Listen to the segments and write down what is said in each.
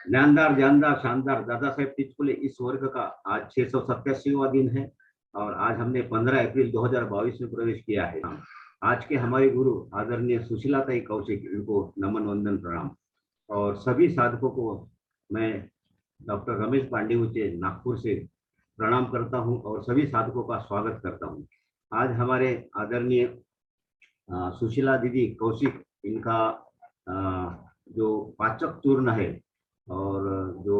ज्ञानदार जानदार शानदार दादा साहेब तिचकुले इस वर्ग का आज 687वां दिन है और आज हमने 15 अप्रैल 2022 में प्रवेश किया है। आज के हमारे गुरु आदरणीय सुशीला ताई कौशिक, इनको नमन वंदन प्रणाम। और सभी साधकों को मैं डॉक्टर रमेश पांडेय नागपुर से प्रणाम करता हूं और सभी साधकों का स्वागत करता हूं। आज हमारे आदरणीय सुशीला दीदी कौशिक, इनका जो पाचक चूर्ण है और जो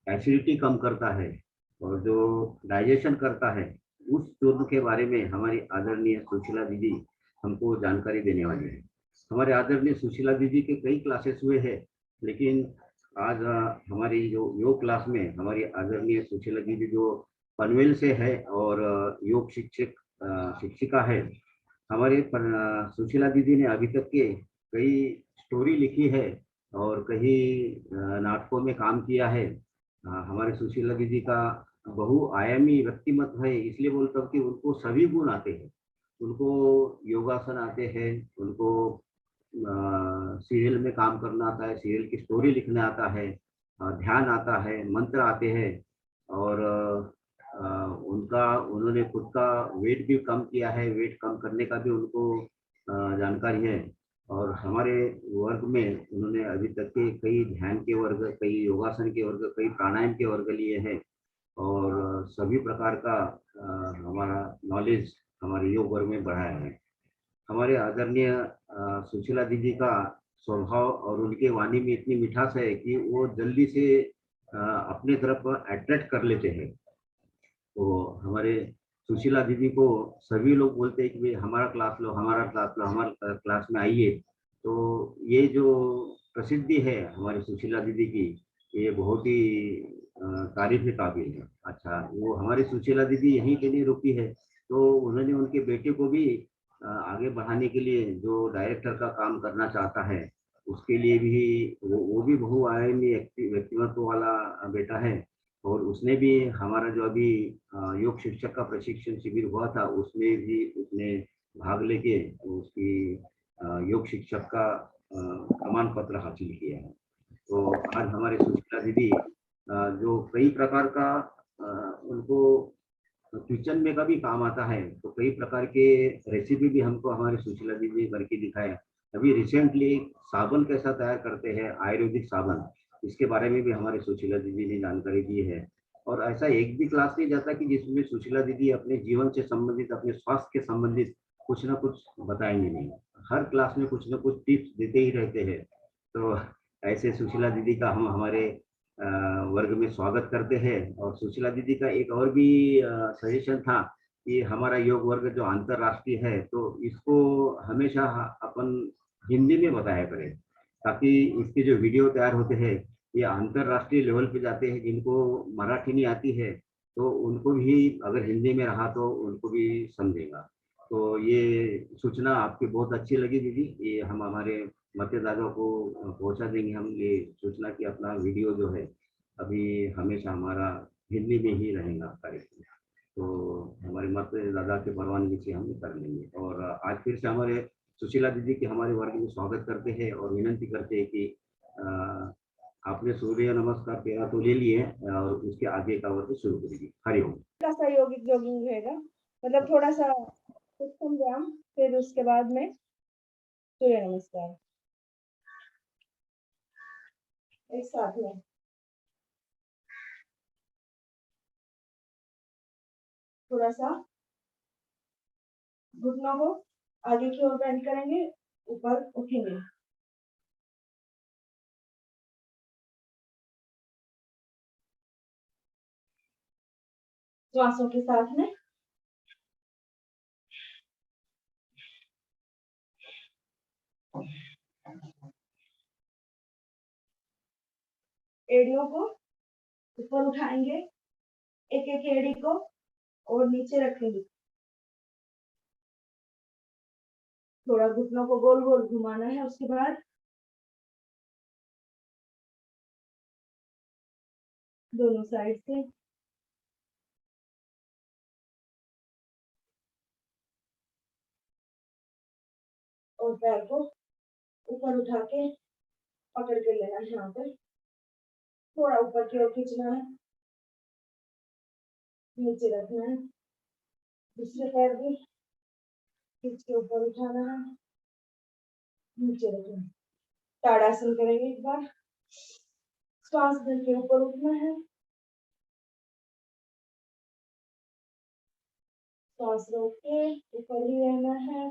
एसिडिटी कम करता है और जो डाइजेशन करता है, उस चूर्ण के बारे में हमारी आदरणीय सुशीला दीदी हमको जानकारी देने वाली है। हमारे आदरणीय सुशीला दीदी के कई क्लासेस हुए हैं, लेकिन आज हमारी जो योग क्लास में हमारी आदरणीय सुशीला दीदी जो पनवेल से है और योग शिक्षिका है। हमारे सुशीला दीदी ने अभी तक के कई स्टोरी लिखी है और कई नाटकों में काम किया है। हमारे सुशीला दीदी का बहुआयामी व्यक्तिमत्व है, इसलिए बोलता हूँ कि उनको सभी गुण आते हैं। उनको योगासन आते हैं, उनको सीरियल में काम करना आता है, सीरियल की स्टोरी लिखना आता है, ध्यान आता है, मंत्र आते हैं और उन्होंने खुद का वेट भी कम किया है, वेट कम करने का भी उनको जानकारी है। और हमारे वर्ग में उन्होंने अभी तक के कई ध्यान के वर्ग, कई योगासन के वर्ग, कई प्राणायाम के वर्ग लिए हैं और सभी प्रकार का हमारा नॉलेज हमारे योग वर्ग में बढ़ाया है। हमारे आदरणीय सुशीला दीदी का स्वभाव और उनके वाणी में इतनी मिठास है कि वो जल्दी से अपने तरफ अट्रैक्ट कर लेते हैं। तो हमारे सुशीला दीदी को सभी लोग बोलते हैं कि भाई हमारा क्लास लो, हमारा क्लास लो, हमारे क्लास में आइए। तो ये जो प्रसिद्धि है हमारी सुशीला दीदी की, ये बहुत ही तारीफ के काबिल है। अच्छा, वो हमारी सुशीला दीदी यहीं के लिए रुकी है, तो उन्होंने उनके बेटे को भी आगे बढ़ाने के लिए जो डायरेक्टर का काम करना चाहता है, उसके लिए भी वो भी बहुआयामी व्यक्तिमत्व वाला बेटा है। और उसने भी हमारा जो अभी योग शिक्षक का प्रशिक्षण शिविर हुआ था, उसमें भी उसने भाग लेके उसकी योग शिक्षक का प्रमाण पत्र हासिल किया है। तो आज हमारे सुशीला दीदी जो कई प्रकार का उनको किचन में का भी काम आता है, तो कई प्रकार के रेसिपी भी हमको हमारे सुशीला दीदी करके दिखाए। अभी रिसेंटली साबुन कैसा तैयार करते हैं, आयुर्वेदिक साबुन, इसके बारे में भी हमारे सुशीला दीदी ने जानकारी दी है। और ऐसा एक भी क्लास नहीं जाता कि जिसमें सुशीला दीदी अपने जीवन से संबंधित, अपने स्वास्थ्य के संबंधित कुछ ना कुछ बताएंगे नहीं। हर क्लास में कुछ ना कुछ टिप्स देते ही रहते हैं। तो ऐसे सुशीला दीदी का हम हमारे वर्ग में स्वागत करते हैं। और सुशीला दीदी का एक और भी सजेशन था कि हमारा योग वर्ग जो अंतरराष्ट्रीय है, तो इसको हमेशा अपन हिंदी में बताया करें, ताकि इसके जो वीडियो तैयार होते हैं ये अंतरराष्ट्रीय लेवल पे जाते हैं। जिनको मराठी नहीं आती है तो उनको भी अगर हिंदी में रहा तो उनको भी समझेगा। तो ये सूचना आपकी बहुत अच्छी लगी दीदी, ये हम हमारे मतदाताओं को पहुंचा देंगे हम ये सूचना की अपना वीडियो जो है अभी हमेशा हमारा हिंदी में ही रहेगा कार्यक्रम। तो हमारे मतदाता के परवानगी से हम कर लेंगे। और आज फिर से हमारे सुशीला दीदी के हमारे वर्ग में स्वागत करते हैं और विनंती करते हैं कि आपने सूर्य नमस्कार तेरा तो ले लिए और उसके आगे का वर्ग शुरू करिए। हरिओम। थोड़ा सा योगिक जॉगिंग रहेगा, मतलब थोड़ा सा उत्तम व्यायाम, फिर उसके बाद में सूर्य नमस्कार एक साथ में। थोड़ा सा घुटनों को आगे की ओर बेंड करेंगे, ऊपर उठेंगे। श्वासों के साथ में एड़ियों को ऊपर उठाएंगे, एक एक एड़ी को और नीचे रखेंगे। थोड़ा घुटनों को गोल गोल घुमाना है। उसके बाद दोनों साइड से और पैर को ऊपर उठा के पकड़ के लेना है यहाँ पर। थोड़ा ऊपर की ओर खींचना है, नीचे रखना है, दूसरे पैर भी खींच के ऊपर उठाना है, नीचे रखना है। ताड़ासन करेंगे एक बार, श्वास भर के ऊपर उठना है, श्वास रोक के ऊपर ही रहना है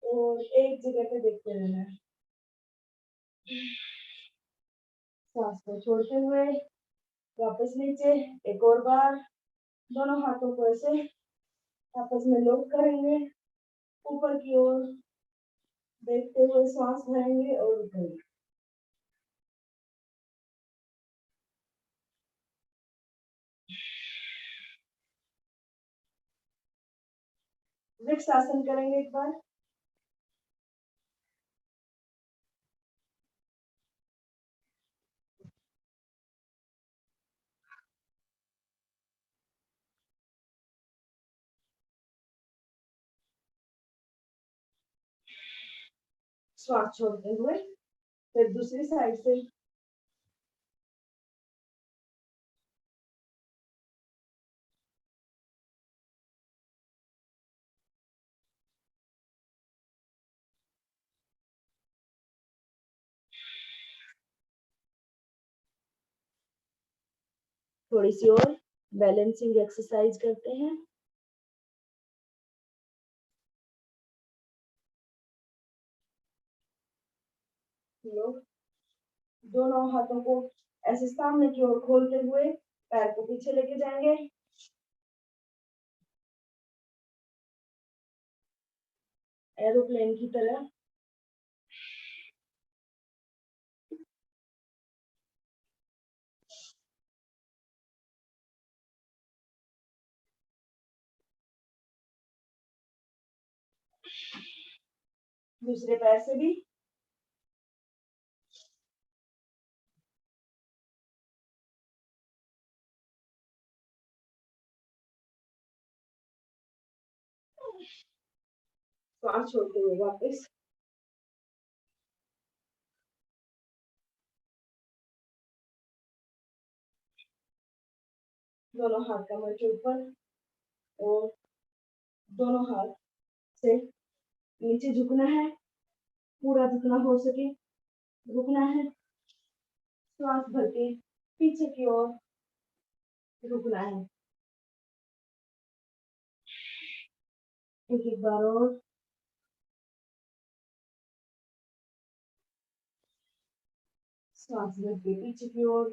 और एक जगह पे देखते रहना है। श्वास को छोड़ते हुए वापस नीचे एक और बार, दोनों हाथों को ऐसे आपस में लॉक करेंगे, ऊपर की ओर देखते हुए सांस भरेंगे और रुकेंगे। वृक्ष आसन करेंगे एक बार, श्वास छोड़ते हुए फिर दूसरी साइड से थोड़ी सी और बैलेंसिंग एक्सरसाइज करते हैं। लोग दोनों हाथों को ऐसे सामने की ओर खोलते हुए पैर को पीछे लेके जाएंगे, एरोप्लेन की तरह। दूसरे पैर से भी श्वास छोड़ते हुए वापस दोनों हाथ कमर के ऊपर और दोनों हाथ से नीचे झुकना है, पूरा जितना हो सके रुकना है, श्वास भर के पीछे की ओर रुकना है। एक बार और श्वास भर के पीछे की ओर,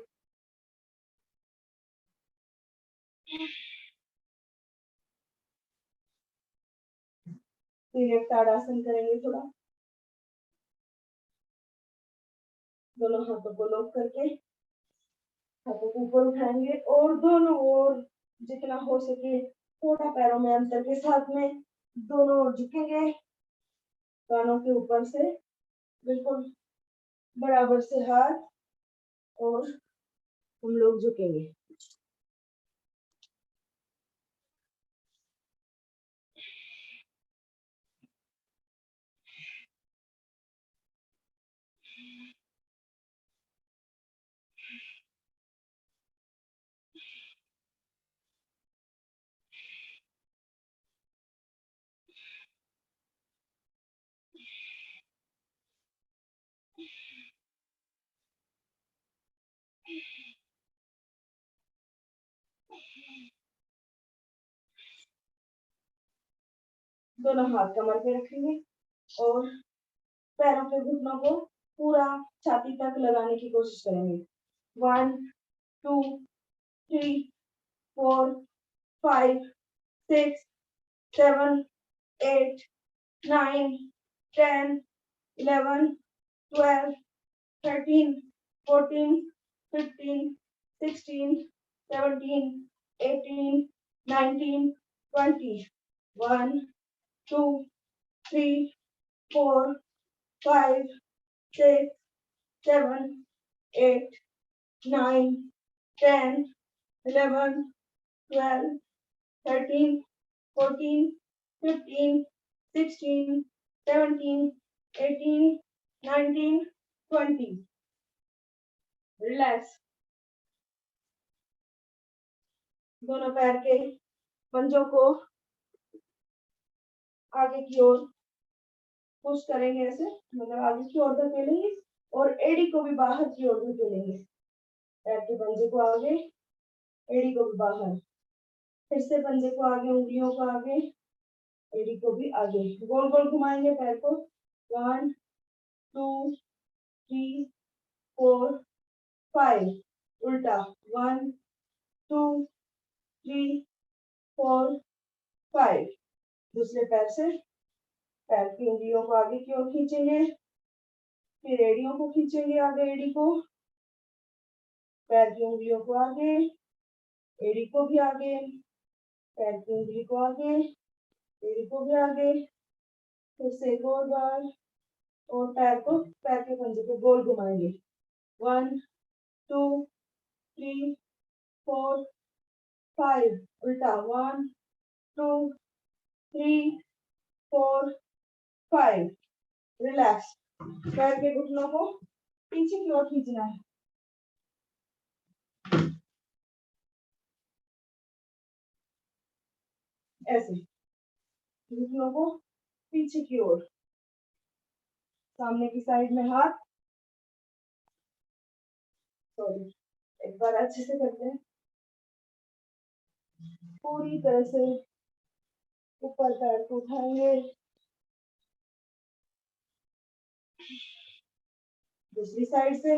फिर एक ताड़ासन करेंगे थोड़ा, दोनों हाथों को लॉक करके हाथों को ऊपर उठाएंगे और दोनों ओर जितना हो सके थोड़ा पैरों में अंतर के साथ में दोनों ओर झुकेंगे, कानों के ऊपर से बिल्कुल बराबर से हाथ और हम लोग झुकेंगे। दोनों हाथ कमर पे रखेंगे और पैरों के घुटनों को पूरा छाती तक लगाने की कोशिश करेंगे। 1 2 3 4 5 6 7 8 9 10 11 12 13 14 15 16 17 18 19 20 1 2 3 4 5 6 7 8 9 10 11 12 13 14 15 16 17 18 19 20 रिलैक्स दोनों पैर के पंजों को आगे की ओर पुश करेंगे, ऐसे मतलब आगे की ओर धकेलेंगे और एड़ी को भी बाहर की ओर धकेलेंगे। पैर के पंजे को आगे, एड़ी को भी बाहर, फिर से पंजे को आगे, उंगलियों को आगे, एड़ी को भी आगे, गोल गोल घुमाएंगे पैर को। 1 2 3 4 5, उल्टा 1 2 3 4 5। दूसरे पैर से पैर की उंगलियों को आगे की ओर खींचेंगे, फिर एड़ियों को खींचेंगे आगे, एड़ी को, पैर की उंगलियों को आगे, एड़ी को भी आगे, पैर की उंगली को आगे, एड़ी को भी आगे, फिर से एक और बार, और पैर को, पैर के पंजे को गोल घुमाएंगे। 1 2 3 4 5, उल्टा 1 2 3 4 5। रिलैक्स। पैर के घुटनों को पीछे की ओर खींचना है, ऐसे घुटनों को पीछे की ओर, सामने की साइड में हाथ, सॉरी एक बार अच्छे से करते हैं, पूरी तरह से ऊपर पैर को उठाएंगे, दूसरी साइड से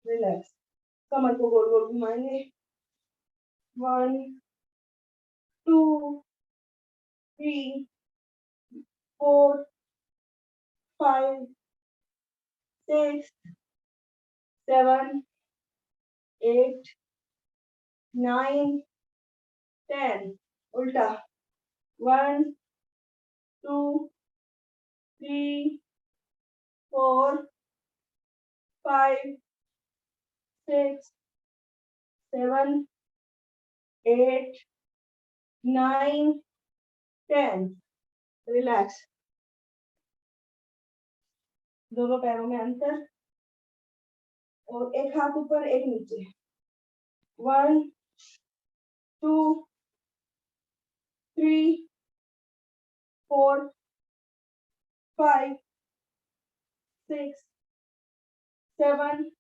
रिलैक्स। कमर को गोल गोल घुमाएंगे। 1 2 3 4 5 6 7 8 9 10, उल्टा 1 2 3 4 5 6 7 8 9 10। रिलैक्स। दोनों पैरों में अंतर और एक हाथ ऊपर एक नीचे। 1 2 3 4 5 6 7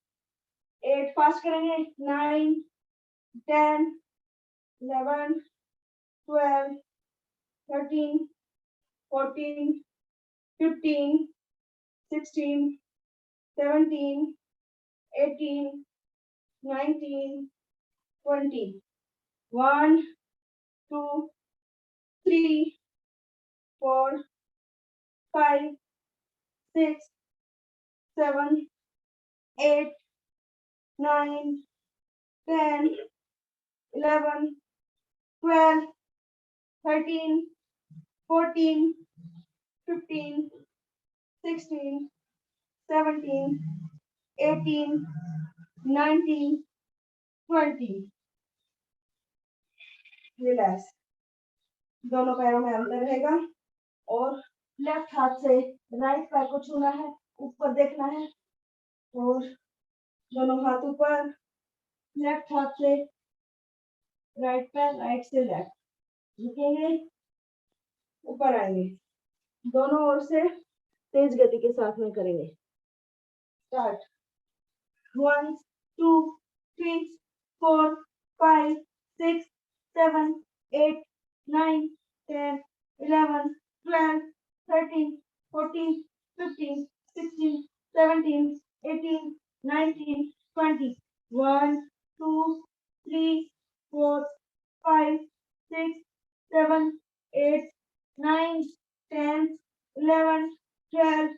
8, फास्ट करेंगे। 9 10 11 12 13 14 15 16 17 18 19 20। 1 2 3 4 5 6 7 8 9 10 11 12 13 14 15 16 17 18 19 20। रिलैक्स। दोनों पैरों में अंतर रहेगा और लेफ्ट हाथ से राइट पैर को छूना है, ऊपर देखना है और दोनों हाथ ऊपर, लेफ्ट हाथ से राइट पैर, राइट से लेफ्ट, झुकेंगे, ऊपर आएंगे, दोनों ओर से तेज गति के साथ में करेंगे। स्टार्ट। 1 2 3 4 5 6 7 8 9 10 11 12 13 14 15 16 17 18 19 20। 1 2 3 4 5 6 7 8 9 10 11 12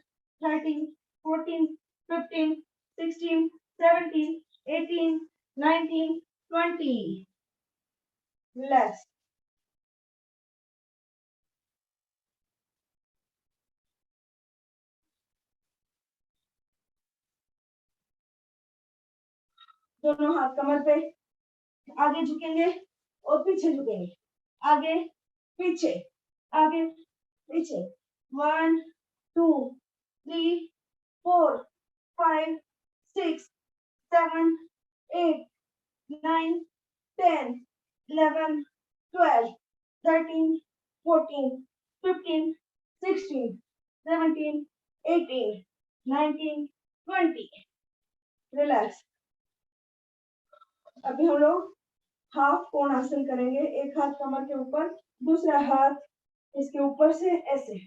13 14 15 16 17 18 19 20। रिलैक्स। दोनों हाथ कमर पे आगे झुकेंगे, और पीछे झुकेंगे, आगे पीछे आगे पीछे, 1 2 3 4 5 6 7 8 9 10 11 12 13 14 15 16 17 18 19 20। रिलैक्स। अभी हम लोग हाफ कोणासन करेंगे, एक हाथ कमर के ऊपर, दूसरा हाथ इसके ऊपर से ऐसे,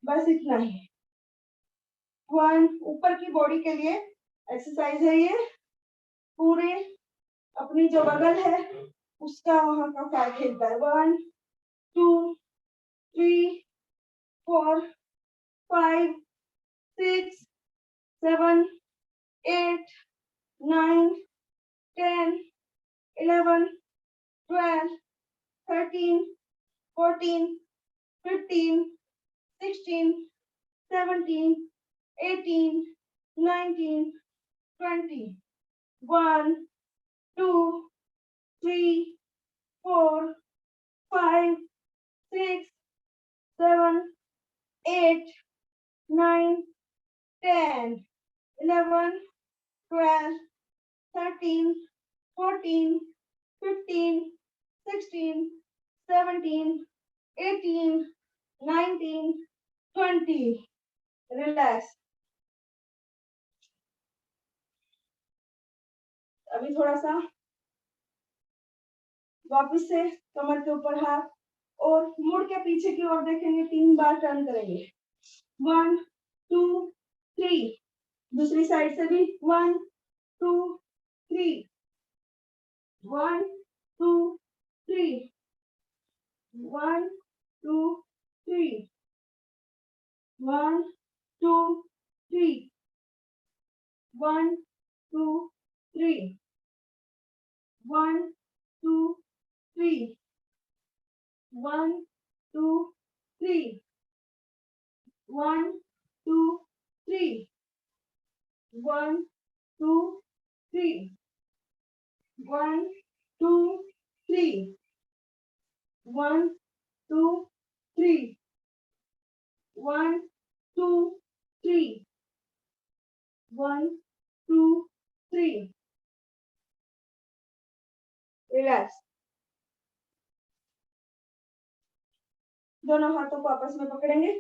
बस इतना ही। 1 ऊपर की बॉडी के लिए एक्सरसाइज है ये, पूरे अपनी जो बगल है उसका वहां का फैट हिलता है। 1 2 3 4 5 6 7 8 9 10 11 12 13 14 15 16 17 18 19 20। 1 2 3 4 5 6 7 8 9 10 11 12 13 14 15 16 17 18 19 20। रिलैक्स। अभी थोड़ा सा वापस से कमर के ऊपर हाथ और मुड़ के पीछे की ओर देखेंगे, 3 बार टर्न करेंगे। 1 2 3। दूसरी साइड से भी 1 2 3 1 2 3 1 2 3 1 2 3 1 2 3 1 2 3 1 2 3 1 2 3 1 2 3 1 2 3 1 2 3 1 2 3 1 2 3। रिलैक्स। दोनों हाथों को आपस में पकड़ेंगे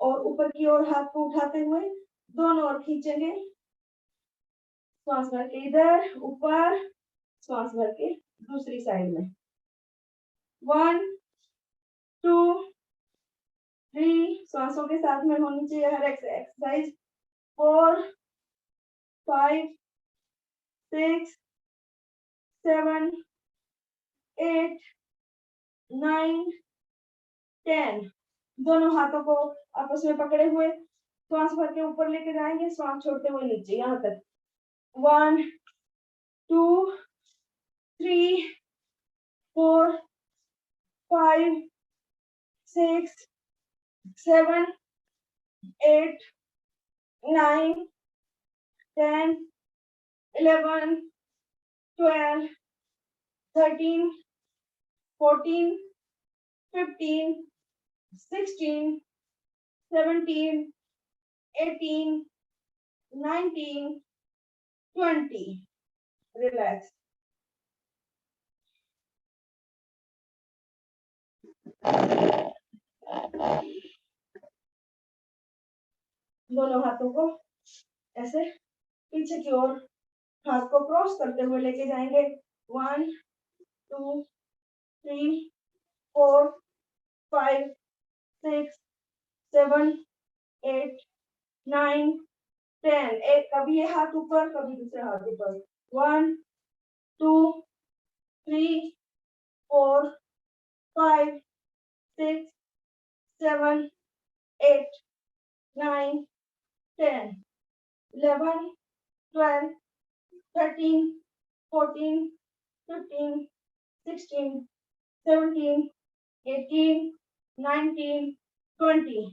और ऊपर की ओर हाथ को उठाते हुए दोनों ओर खींचेंगे। श्वास भर के इधर ऊपर, श्वास भर के दूसरी साइड में। 1 2 3। श्वासों के साथ में होनी चाहिए हर एक्सरसाइज। 4 5 6 7 8 9 10। दोनों हाथों को आपस में पकड़े हुए श्वास भर के ऊपर लेके जाएंगे, श्वास छोड़ते हुए नीचे यहाँ तक। 1 2 3 4 5 6 7 8 9 10 11 12 13 14 15 16 17 18 19 20। रिलैक्स। दोनों हाथों को ऐसे पीछे की ओर हाथ को क्रॉस करते हुए लेके जाएंगे। 1 2 3 4 5 6 7 8 9 10। एक कभी ये हाथ ऊपर, कभी दूसरे हाथ ऊपर। 1 2 3 4 5 6 7 8 9 10 11 12 13 14 15 16 17 18 19 20।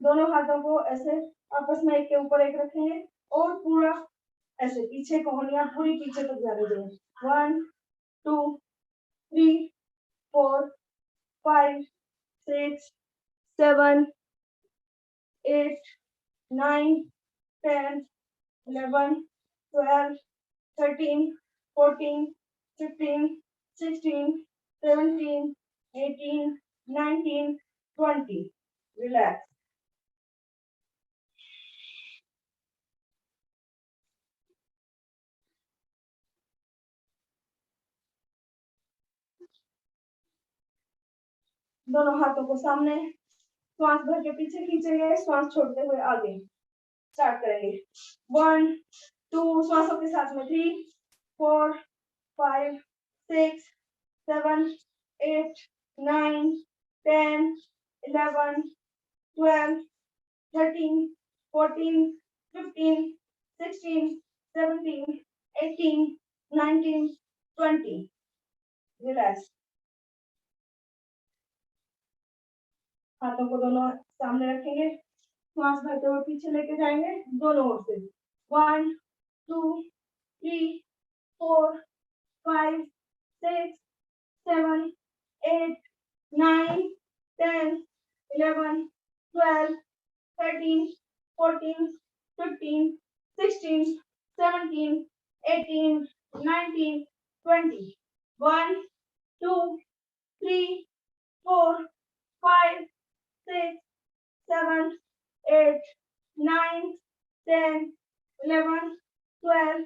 दोनों हाथों को ऐसे आपस में एक के ऊपर एक रखेंगे और पूरा ऐसे पीछे कोहनियां पूरी पीछे तक जाने देंगे। 1 2 3 4, 5, 6, 7, 8, 9, 10, 11, 12, 13, 14, 15, 16, 17, 18, 19, 20. Relax. दोनों हाथों को सामने, श्वास भर के पीछे खींचेंगे, श्वास छोड़ते हुए आगे स्टार्ट करेंगे। 1, 2, श्वासों के साथ में 3, 4, 5, 6, 7, 8, 9, 10, 11, 12, 13, 14, 15, 16, 17, 18, 19, 20. Relax. हाथों को दोनों सामने रखेंगे, श्वास भरते हुए पीछे लेके जाएंगे दोनों ओर से। 1, 2, 3, 4, 5, 6, 7, 8, 9, 10, 11, 12, 13, 14, 15, 16, 17, 18, 19, 20. 1, 2, 3, 4, 5, 6, 7, 8, 9, 10, 11, 12,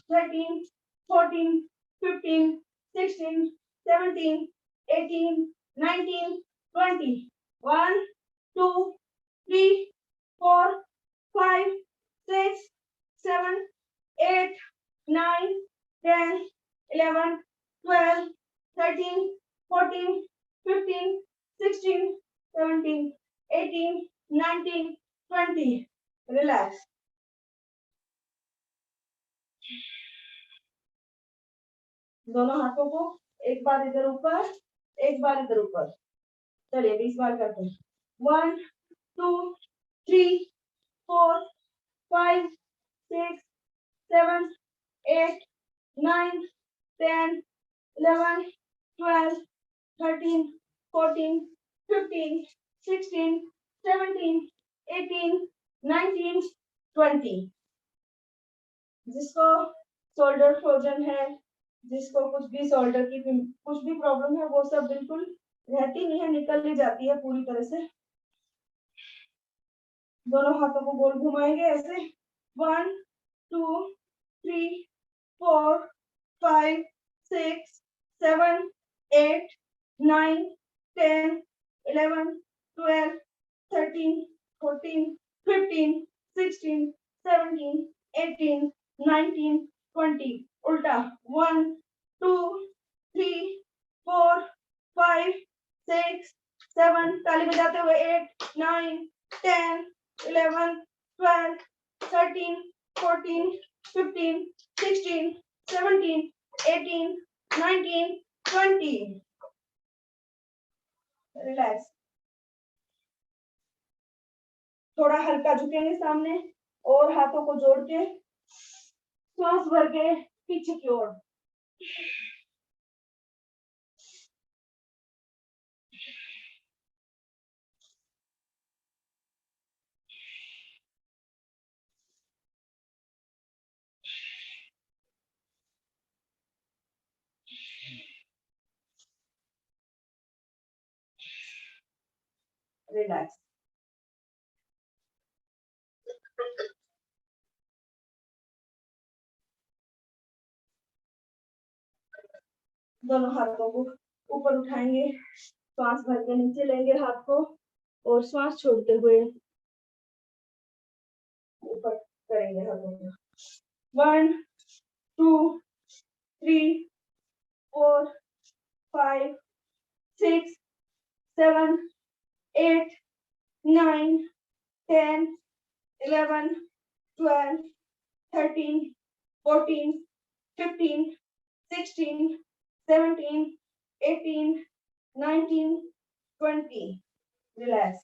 13, 14, 15, 16, 17, 18, 19, 20. 1, 2, 3, 4, 5, 6, 7, 8, 9, 10, 11, 12, 13, 14, 15, 16, 17, 18, 19, 20. Relax. दोनों हाथों को एक बार इधर ऊपर, एक बार इधर ऊपर। चलिए 20 बार करते हैं। 1, 2, 3, 4, 5, 6, 7, 8, 9, 10, 11, 12, 13, 14, 15, 16, 17, 18, 19, 20. जिसको शोल्डर फ्रोजन है, जिसको कुछ भी शोल्डर की कुछ भी प्रॉब्लम है, वो सब बिल्कुल रहती नहीं है, निकल ही जाती है पूरी तरह से। दोनों हाथों को गोल घुमाएंगे ऐसे। 1, 2, 3, 4, 5, 6, 7, 8, 9, 10, 11, 12, 13, 14, 15, 16, 17, 18, 19, 20. उल्टा 1, 2, 3, 4, 5, 6, 7, ताली बजाते हुए 8, 9, 10, 11, 12, 13, 14, 15, 16, 17, 18, 19, 20. रिलैक्स। थोड़ा हल्का झुकेंगे सामने और हाथों को जोड़ के श्वास भर के पीछे की ओर। रिलैक्स। दोनों हाथों को ऊपर उठाएंगे, श्वास भर के नीचे लेंगे हाथ को और श्वास छोड़ते हुए ऊपर करेंगे हाथों को। 1, 2, 3, 4, 5, 6, 7, 8, 9, 10, 11, 12, 13, 14, 15, 16, 17, 18, 19, 20. Relax.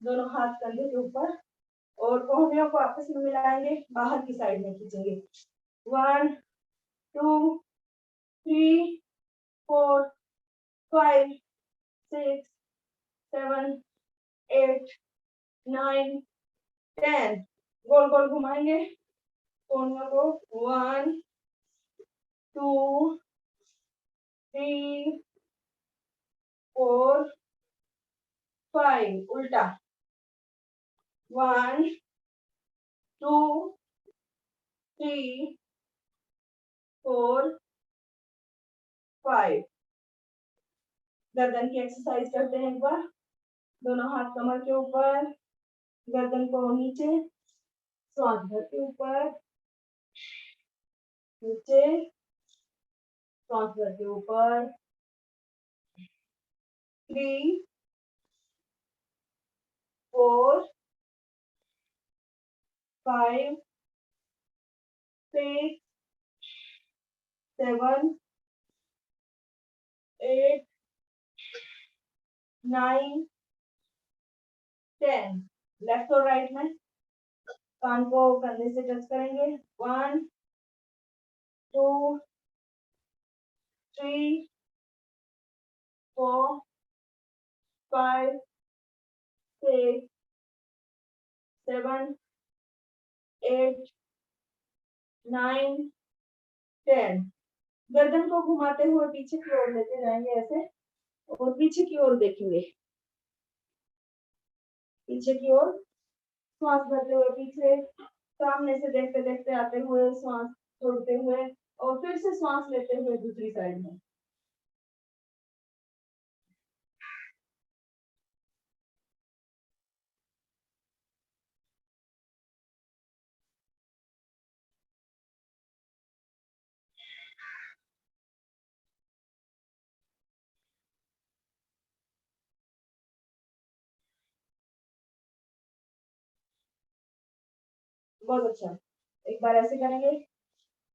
दोनों हाथ कंधे के ऊपर और कोहनियों को आपस में मिलाएंगे, बाहर की साइड में खींचेंगे। 1 2 3 4 5 6 7 8 9 10। गोल गोल घुमाएंगे कोहनियों को। 1 2 3 4 5, उल्टा। 1 2 3 4 5। गर्दन की एक्सरसाइज करते हैं एक बार। दोनों हाथ कमर के ऊपर, गर्दन को नीचे, श्वास भर के ऊपर, नीचे, श्वास भर के ऊपर। 3 4 5 6 7 8 9 10। लेफ्ट और राइट में कान को कंधे से टच करेंगे। 1 2 3 4 5 6 7 8 9 10। गर्दन को घुमाते हुए पीछे की ओर लेते जाएंगे ऐसे, और पीछे की ओर देखेंगे। पीछे की ओर श्वास भरते हुए पीछे, सामने से देखते देखते आते हुए श्वास छोड़ते हुए, और फिर से श्वास लेते हुए दूसरी साइड में। बहुत अच्छा। एक बार ऐसे करेंगे,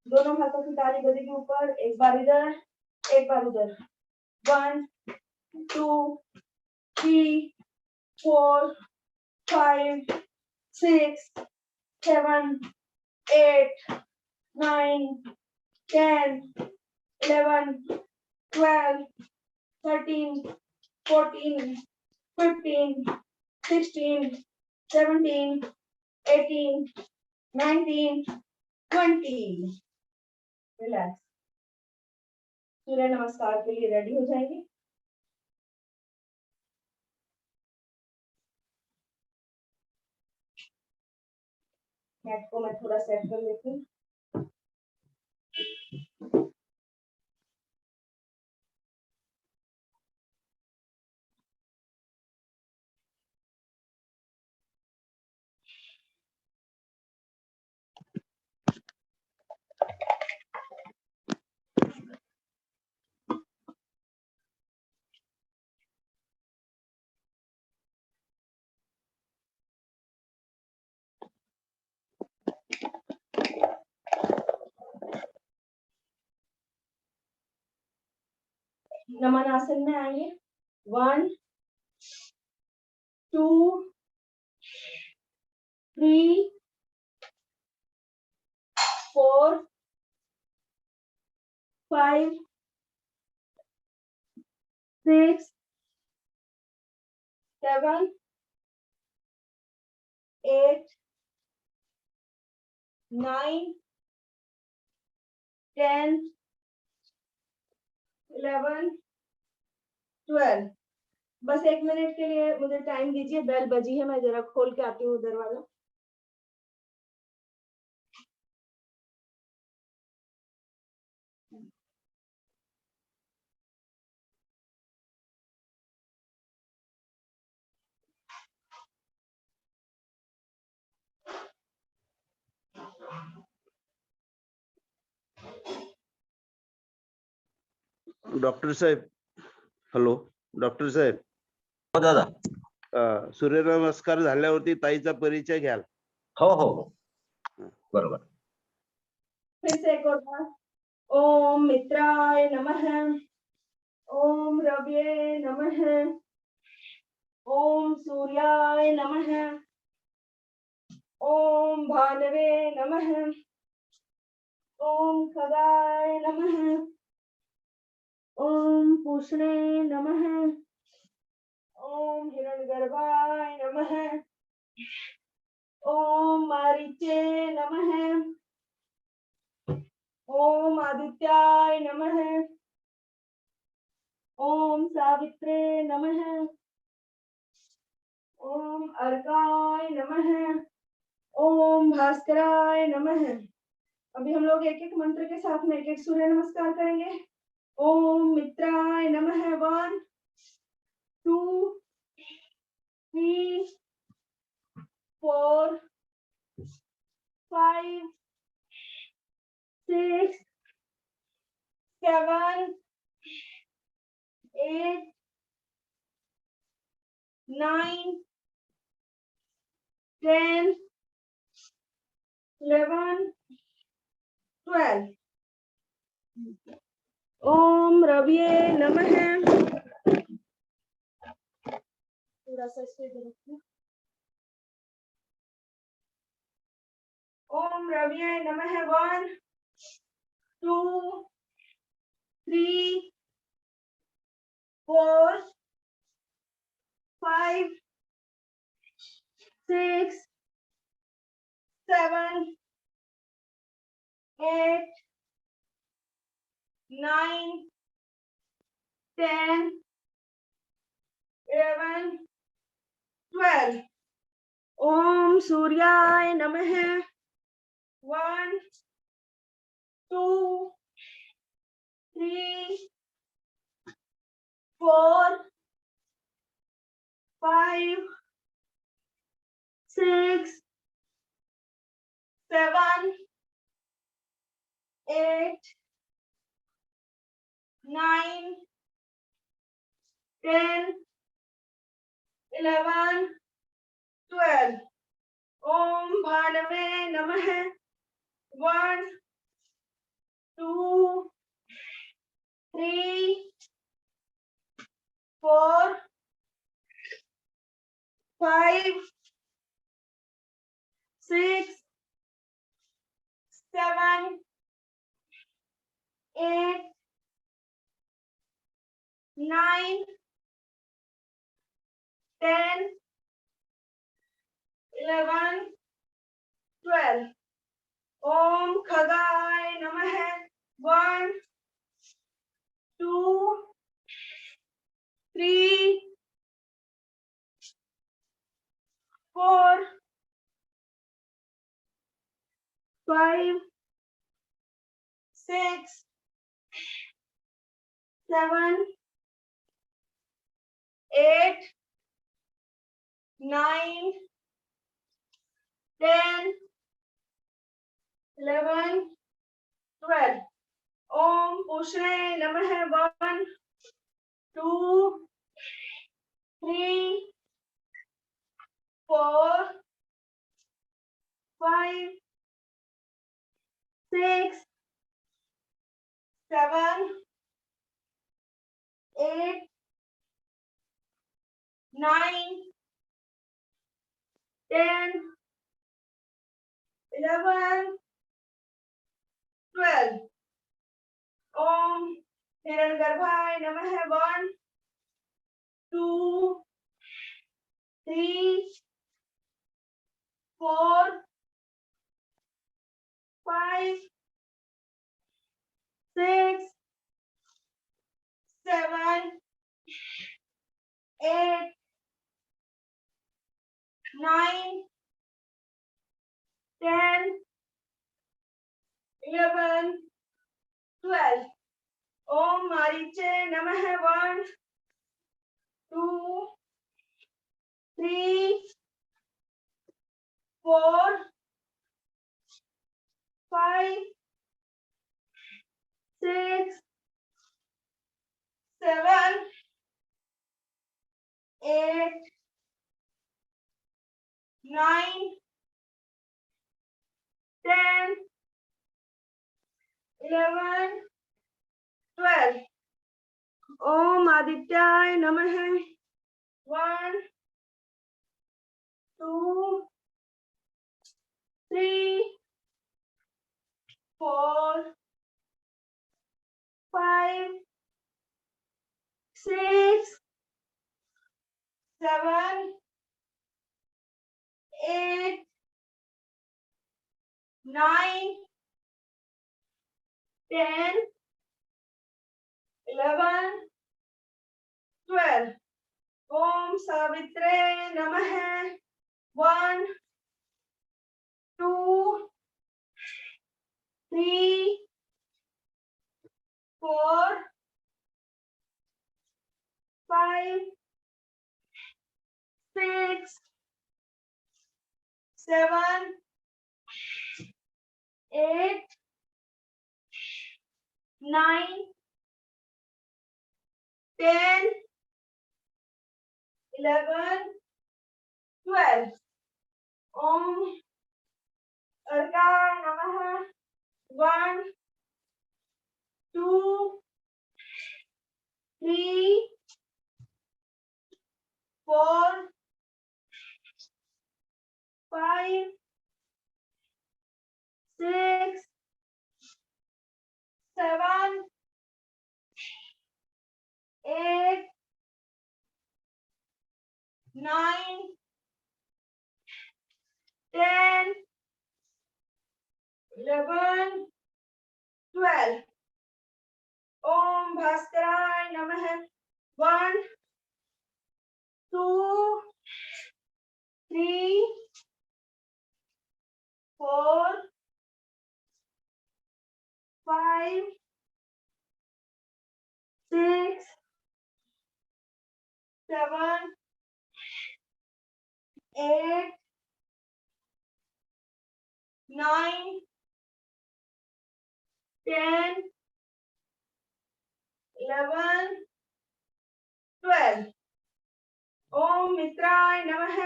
दोनों हाथों की ताली गले के ऊपर, एक बार इधर एक बार उधर। 1 2 3 4 5 6 7 8 9 10 11 12 13 14 15 16 17 18 19 20। रिलैक्स। सूर्य नमस्कार के लिए रेडी हो जाएंगे। मैट को मैं थोड़ा सेट कर लेती हूँ। नमन आसन में आएंगे। 1 2 3 4 5 6 7 8 9 10 11 12। बस 1 मिनट के लिए मुझे टाइम दीजिए, बेल बजी है, मैं जरा खोल के आती हूँ दरवाजा। डॉक्टर साहेब, हॅलो डॉक्टर साहेब। हो दादा। सूर्यनमस्कार झाल्यावरती ताईचा परिचय घ्याल? हो हो बरोबर। फिर से एक और बार। ओम मित्राय नमः, ओम रव्ये नमः, ओम सूर्याय नमः, ओम भानवे नमः। ओम खगाय नमः। ओम पूषणे नमः। ओम हिरण्यगर्भाय नमः। ओम मारीचे नमः। ओम आदित्याय नमः। ओम सावित्रे नमः। ओम अर्काय नमः। ओम भास्कराय नमः। अभी हम लोग एक एक मंत्र के साथ में एक एक सूर्य नमस्कार करेंगे। ओम मित्राय नमः। 1 2 3 4 5 6 7 8 9 10 11 12। ओम रविये नमः। थोड़ा सा स्टेज रखिए। ओम रविये नमः। 1 2 3 4 5 6 7 8 9 10 11 12। ओम सूर्याय नमः। 1 2 3 4 5 6 7 8 9 10 11 12। ओम भानवे नमः। 1 2 3 4 5 6 7 8 9 10 11 12। ओम खगाय नमः। 1 2 3 4 5 6 7 8 9 10 11 12। ओम पूषणे नमः। 1 2 3 4 5 6 7 8 9 10 11 12। ओम हिरण्यगर्भाय नमः। 1 2 3 4 5 6 7 8 9 10 11 12। ओम मारीचे नमः। 1 2 3 4 5 6 7 8 9 10 11 12। ओम आदित्याय नमः। 1 2 3 4 5 6 7 8 9 10 11 12 ओम सावित्रे नमः 1 2 3 4 5 6 7 8 9 10 11 12 ओम अर्काय नमः 1 2 3 4 5 6 7 8 9 10 11 12 ओम भास्कराय नमः 1 2 3 4 5 6 7 8 9 10 11 12 ओम मित्राय नमः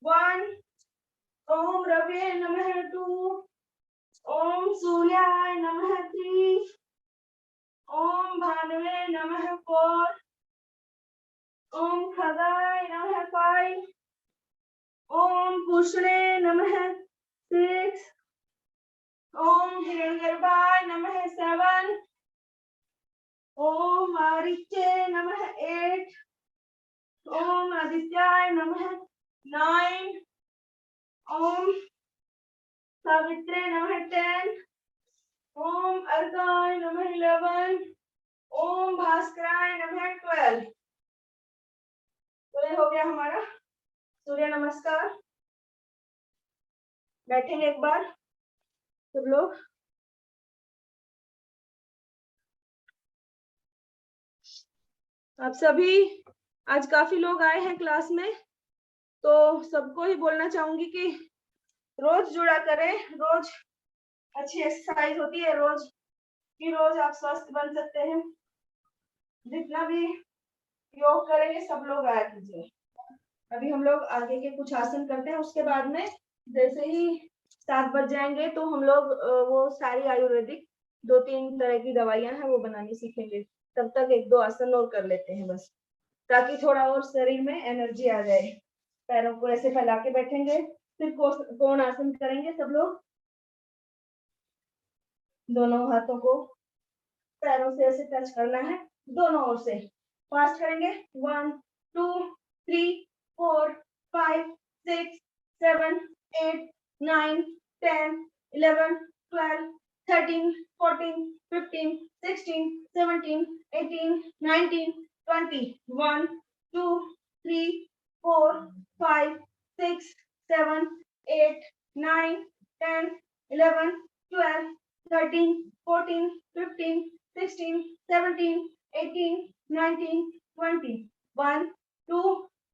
1 ओम रवे नमः 2 ओम सूर्याय नमः 3 ओम भानुवे नमः 4 ओम खगाय नमः 5 ओम पुष्णे नमः 6 ओम हिरण्यगर्भाय नमः 7 ओम मारीचे नमः 8 ओम आदित्याय नमः 9 ओम सावित्रे नमः 10 ओम अर्काय नमः 11 ओम भास्कराय नमः 12 तो ये हो गया हमारा सूर्य नमस्कार। बैठेंगे एक बार सब लोग। आप सभी आज काफी लोग आए हैं क्लास में, तो सबको ही बोलना चाहूंगी कि रोज जुड़ा करें। रोज अच्छी एक्सरसाइज होती है, रोज की रोज आप स्वस्थ बन सकते हैं। जितना भी योग करेंगे सब लोग आया कीजिए। अभी हम लोग आगे के कुछ आसन करते हैं, उसके बाद में जैसे ही 7 बज जाएंगे तो हम लोग वो सारी आयुर्वेदिक 2-3 तरह की दवाइयां हैं वो बनानी सीखेंगे। तब तक 1-2 आसन और कर लेते हैं बस, ताकि थोड़ा और शरीर में एनर्जी आ जाए। पैरों को ऐसे फैला के बैठेंगे, फिर कोण आसन करेंगे सब लोग। दोनों हाथों को पैरों से ऐसे टच करना है, दोनों ओर से। फास्ट करेंगे 1 2 3 4 5 6 7 8 9 10 11 12 13 14 15 16 17 18 19 20 1 2 3 4 5 6 7 8 9 10 11 12 13 14 15 16 17 18 19 20 1 2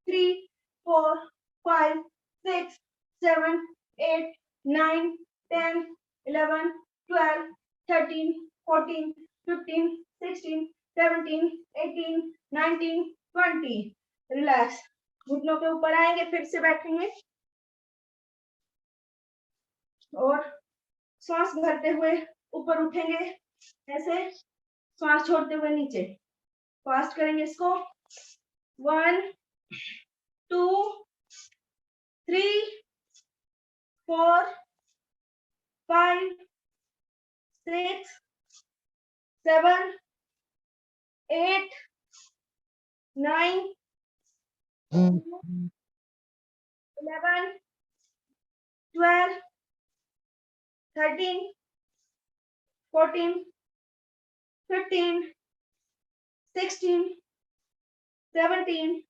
3 4 5 6 7 8 9 10 11 12 13 14 15 16 17 18 19 20। रिलैक्स, घुटनों के ऊपर आएंगे, फिर से बैठेंगे और सांस भरते हुए ऊपर उठेंगे, ऐसे सांस छोड़ते हुए नीचे। फास्ट करेंगे इसको 1 2 3 4 5, 6, 7, 8, 9, 11, 12, 13, 14, 15, 16, 17,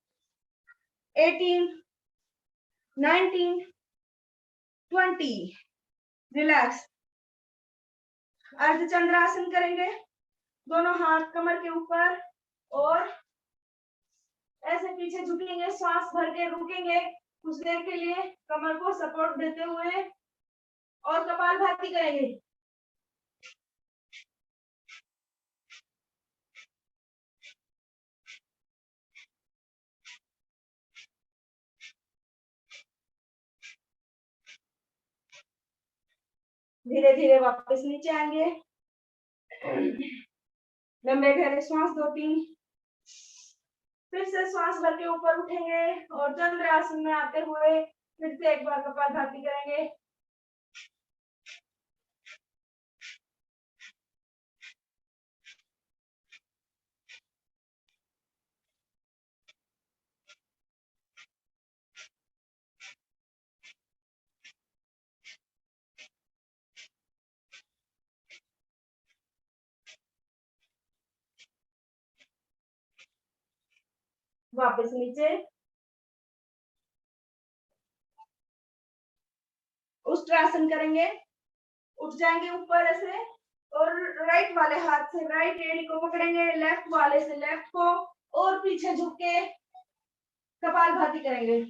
18, 19, 20. रिलैक्स. अर्धचंद्रासन करेंगे. दोनों हाथ कमर के ऊपर और ऐसे पीछे झुकेंगे. श्वास भर के रुकेंगे कुछ देर के लिए, कमर को सपोर्ट देते हुए, और कपालभाति करेंगे. धीरे धीरे वापस नीचे आएंगे. लंबे गहरे श्वास 2-3. फिर से श्वास भर के ऊपर उठेंगे और चंद्र आसन में आते हुए फिर से एक बार कपालभाति करेंगे. वापस नीचे. उष्ट्रासन करेंगे. उठ जाएंगे ऊपर ऐसे और राइट वाले हाथ से राइट एड़ी को पकड़ेंगे, लेफ्ट वाले से लेफ्ट को, और पीछे झुक के कपालभाति करेंगे.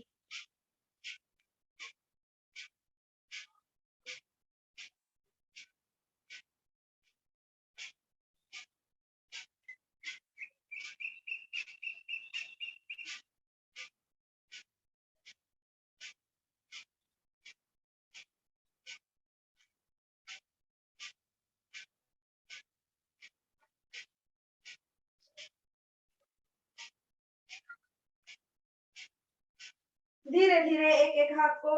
धीरे धीरे एक एक हाथ को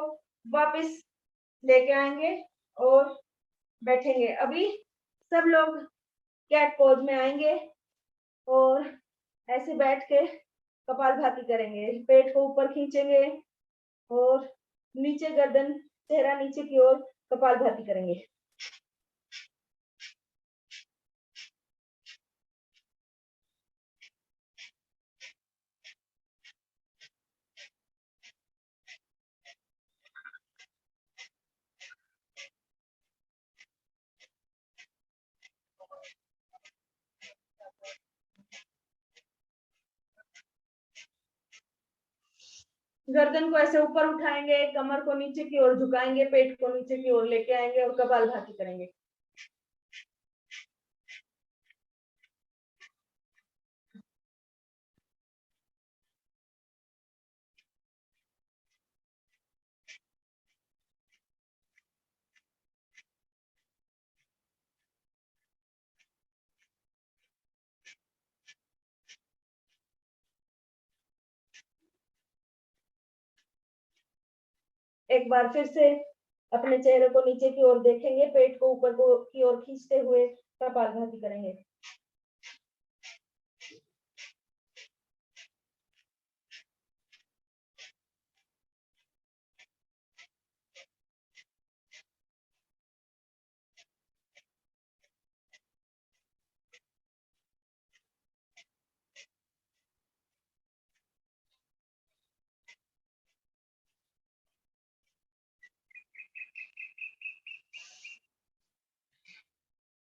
वापस लेके आएंगे और बैठेंगे. अभी सब लोग कैट पोज में आएंगे और ऐसे बैठ के कपालभाति करेंगे. पेट को ऊपर खींचेंगे और नीचे गर्दन, चेहरा नीचे की ओर कपालभाति करेंगे. गर्दन को ऐसे ऊपर उठाएंगे, कमर को नीचे की ओर झुकाएंगे, पेट को नीचे की ओर लेके आएंगे और कपालभाति करेंगे. एक बार फिर से अपने चेहरे को नीचे की ओर देखेंगे, पेट को ऊपर की ओर खींचते हुए कपालभाति करेंगे.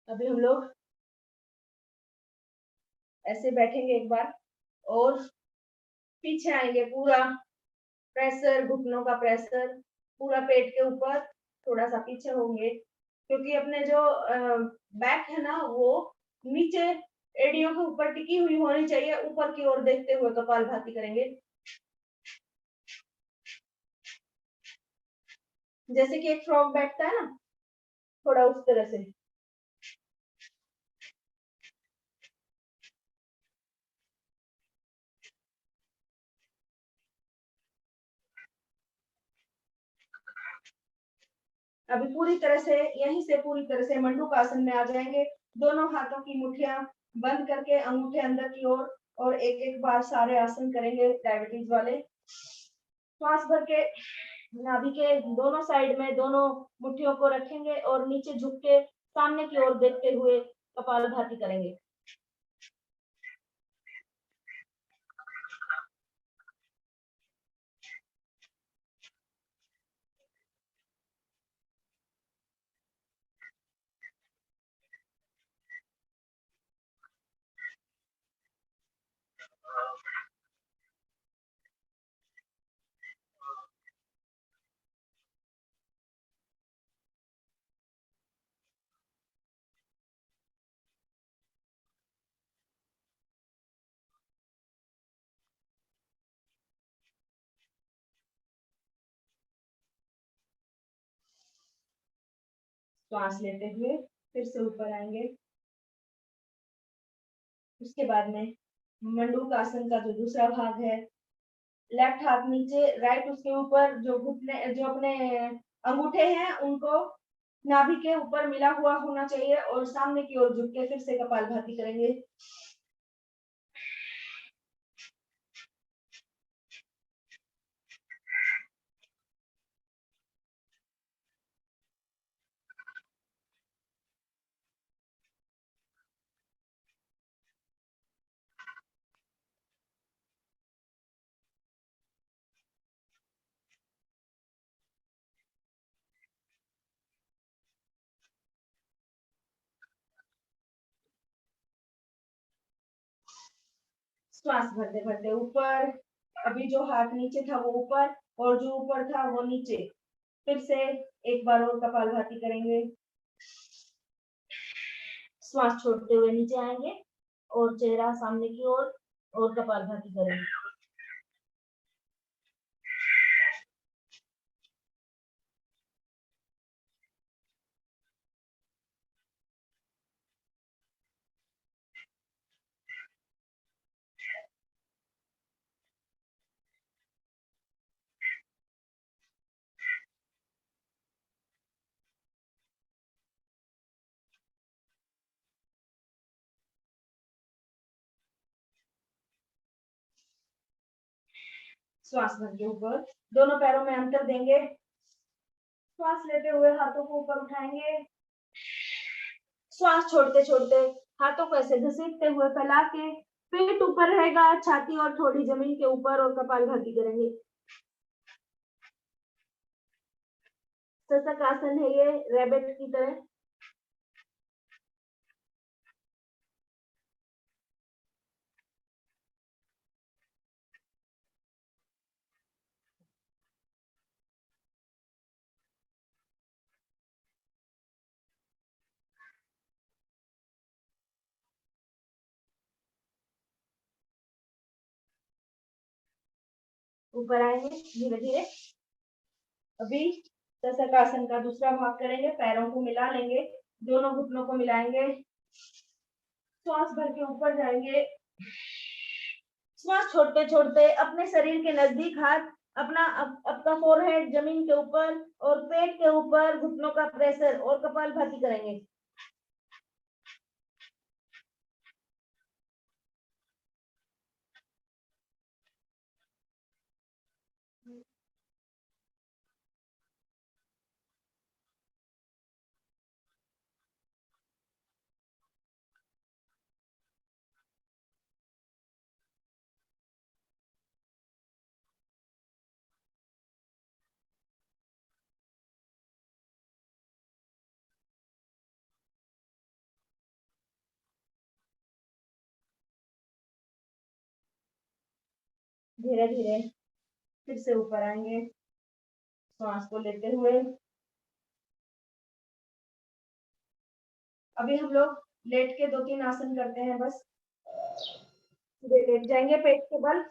अभी हम लोग ऐसे बैठेंगे एक बार और पीछे आएंगे. पूरा प्रेशर, घुटनों का प्रेशर पूरा पेट के ऊपर, थोड़ा सा पीछे होंगे क्योंकि अपने जो बैक है ना वो नीचे एड़ियों के ऊपर टिकी हुई होनी चाहिए. ऊपर की ओर देखते हुए कपालभाति करेंगे. जैसे कि एक फ्रॉग बैठता है ना, थोड़ा उस तरह से. अभी पूरी तरह से यहीं से पूरी तरह से मंडूक आसन में आ जाएंगे। दोनों हाथों की मुठ्ठियां बंद करके अंगूठे अंदर की ओर और एक एक बार सारे आसन करेंगे डायबिटीज वाले। श्वास भर के नाभि के दोनों साइड में दोनों मुट्ठियों को रखेंगे और नीचे झुक के सामने की ओर देखते हुए कपालभाति करेंगे। श्वास लेते हुए फिर से ऊपर आएंगे। उसके बाद में मंडूक आसन का जो दूसरा भाग है, लेफ्ट हाथ नीचे, राइट उसके ऊपर, जो घुटने जो अपने अंगूठे हैं उनको नाभि के ऊपर मिला हुआ होना चाहिए और सामने की ओर झुक के फिर से कपालभाति करेंगे। श्वास भरते भरते ऊपर, अभी जो हाथ नीचे था वो ऊपर और जो ऊपर था वो नीचे। फिर से एक बार और कपालभाति करेंगे। श्वास छोड़ते हुए नीचे आएंगे और चेहरा सामने की ओर और कपालभाति करेंगे। श्वास भर के ऊपर दोनों पैरों में अंतर देंगे। श्वास लेते हुए हाथों को ऊपर उठाएंगे। श्वास छोड़ते छोड़ते हाथों को ऐसे घसीटते हुए फैला के पेट ऊपर रहेगा, छाती और थोड़ी जमीन के ऊपर, और कपालभाति करेंगे। सशक आसन है ये, रैबिट की तरह। ऊपर आएंगे धीरे धीरे। अभी सशक आसन का दूसरा भाग करेंगे। पैरों को मिला लेंगे, दोनों घुटनों को मिलाएंगे। श्वास भर के ऊपर जाएंगे। श्वास छोड़ते छोड़ते अपने शरीर के नजदीक हाथ, अपना आपका फोरहेड जमीन के ऊपर और पेट के ऊपर घुटनों का प्रेशर, और कपालभाति करेंगे। धीरे धीरे फिर से ऊपर आएंगे, श्वास को लेते हुए। अभी हम लोग लेट के 2-3 आसन करते हैं बस। लेट जाएंगे पेट के बल,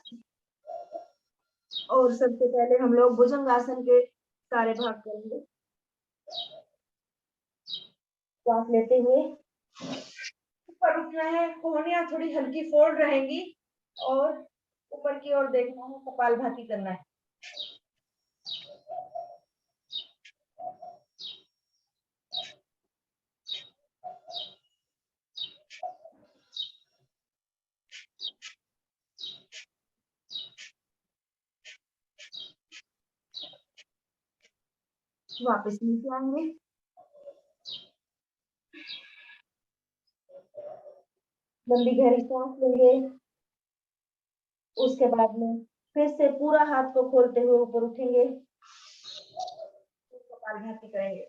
और सबसे पहले हम लोग भुजंग आसन के सारे भाग करेंगे। श्वास लेते हुए ऊपर उठना है, कोहनियां थोड़ी हल्की फोल्ड रहेंगी और ऊपर की ओर देखना है, कपालभाति करना है। वापस नीचे आएंगे, लंबी गहरी सांस लेंगे। उसके बाद में फिर से पूरा हाथ को खोलते हुए ऊपर उठेंगे, कपालभाति करेंगे।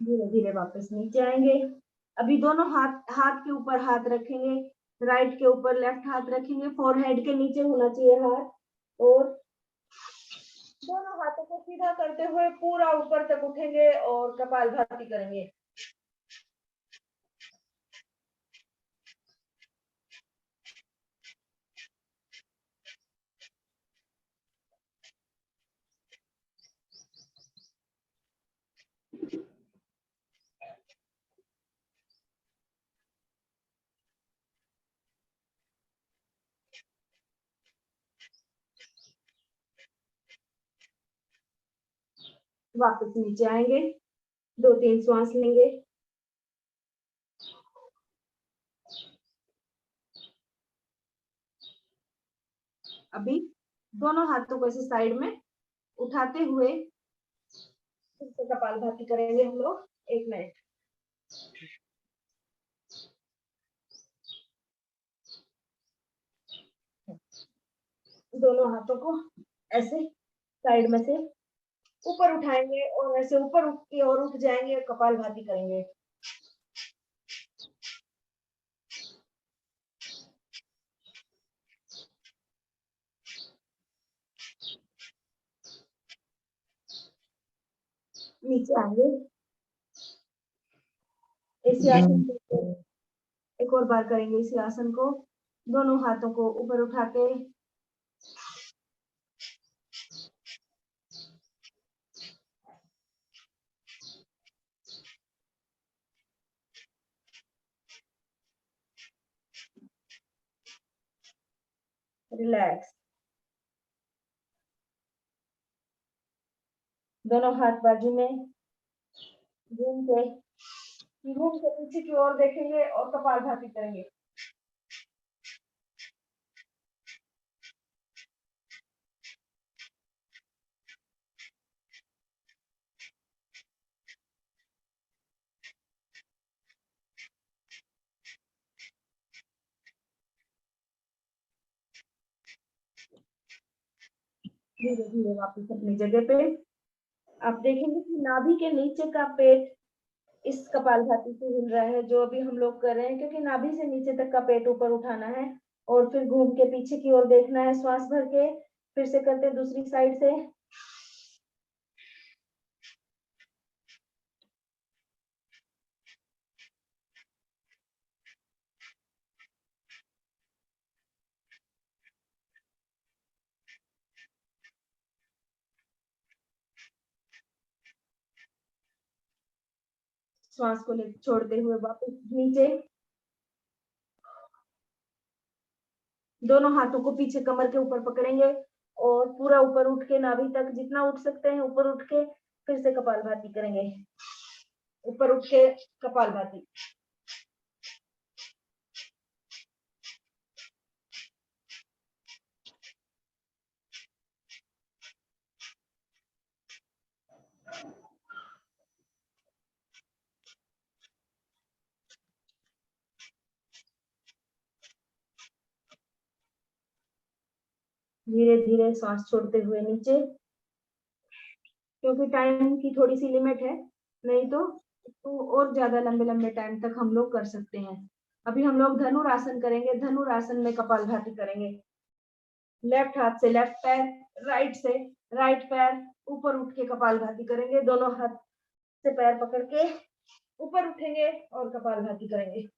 धीरे धीरे वापस नीचे आएंगे। अभी दोनों हाथ हाथ के ऊपर हाथ रखेंगे, राइट के ऊपर लेफ्ट हाथ रखेंगे, फोरहेड के नीचे होना चाहिए हाथ, और दोनों हाथों को सीधा करते हुए पूरा ऊपर तक उठेंगे और कपालभाति करेंगे। वापस नीचे आएंगे, 2-3 श्वास लेंगे। अभी दोनों हाथों को ऐसे साइड में उठाते हुए फिर से कपालभाति करेंगे हम लोग। 1 मिनट। दोनों हाथों को ऐसे साइड में से ऊपर उठाएंगे और ऐसे ऊपर उठ के और उठ जाएंगे, कपालभाति करेंगे। नीचे आएंगे, इसी आसन को एक और बार करेंगे। इसी आसन को दोनों हाथों को ऊपर उठा के रिलैक्स। दोनों हाथ बाजू में घूम के पीछे की ओर देखेंगे और कपालभाति करेंगे। धीरे धीरे वापस अपनी जगह पे। आप देखेंगे कि नाभि के नीचे का पेट इस कपालभाति से हिल रहा है, जो अभी हम लोग कर रहे हैं, क्योंकि नाभि से नीचे तक का पेट ऊपर उठाना है और फिर घूम के पीछे की ओर देखना है, श्वास भर के। फिर से करते हैं दूसरी साइड से। श्वास को ले छोड़ते हुए वापस नीचे। दोनों हाथों को पीछे कमर के ऊपर पकड़ेंगे और पूरा ऊपर उठ के नाभि तक जितना उठ सकते हैं ऊपर उठ के फिर से कपालभाति करेंगे। ऊपर उठ के कपालभाति। धीरे धीरे सांस छोड़ते हुए नीचे, क्योंकि टाइम की थोड़ी सी लिमिट है, नहीं तो और ज्यादा लंबे लंबे टाइम तक हम लोग कर सकते हैं। अभी हम लोग धनुरासन करेंगे। धनुरासन में कपालभाति करेंगे। लेफ्ट हाथ से लेफ्ट पैर, राइट से राइट पैर ऊपर उठ के कपालभाति करेंगे। दोनों हाथ से पैर पकड़ के ऊपर उठेंगे और कपालभाति करेंगे।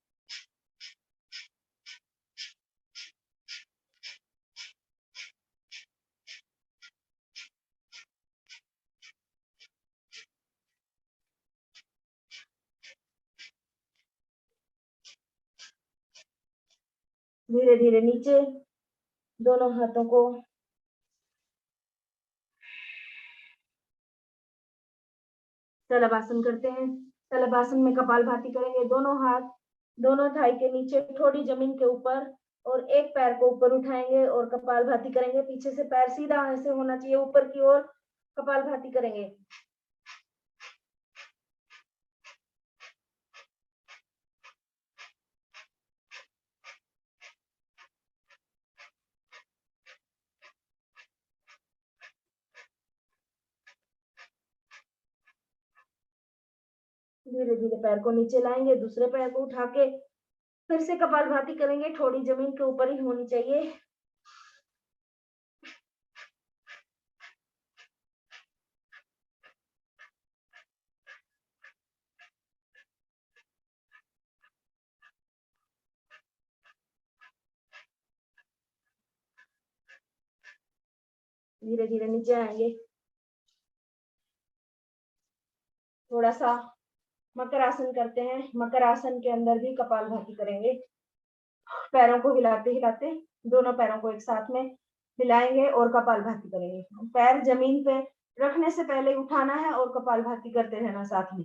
धीरे धीरे नीचे, दोनों हाथों को शलभासन करते हैं। शलभासन में कपालभाति करेंगे। दोनों हाथ दोनों थाई के नीचे, थोड़ी जमीन के ऊपर, और एक पैर को ऊपर उठाएंगे और कपालभाति करेंगे। पीछे से पैर सीधा ऐसे होना चाहिए, ऊपर की ओर कपालभाति करेंगे। धीरे धीरे पैर को नीचे लाएंगे, दूसरे पैर को उठा के फिर से कपालभाति करेंगे। थोड़ी जमीन के ऊपर ही होनी चाहिए। धीरे धीरे नीचे आएंगे। थोड़ा सा मकर आसन करते हैं। मकर आसन के अंदर भी कपालभाति करेंगे। पैरों को हिलाते हिलाते दोनों पैरों को एक साथ में हिलाएंगे और कपालभाति करेंगे। पैर जमीन पे रखने से पहले उठाना है और कपालभाति करते रहना साथ में।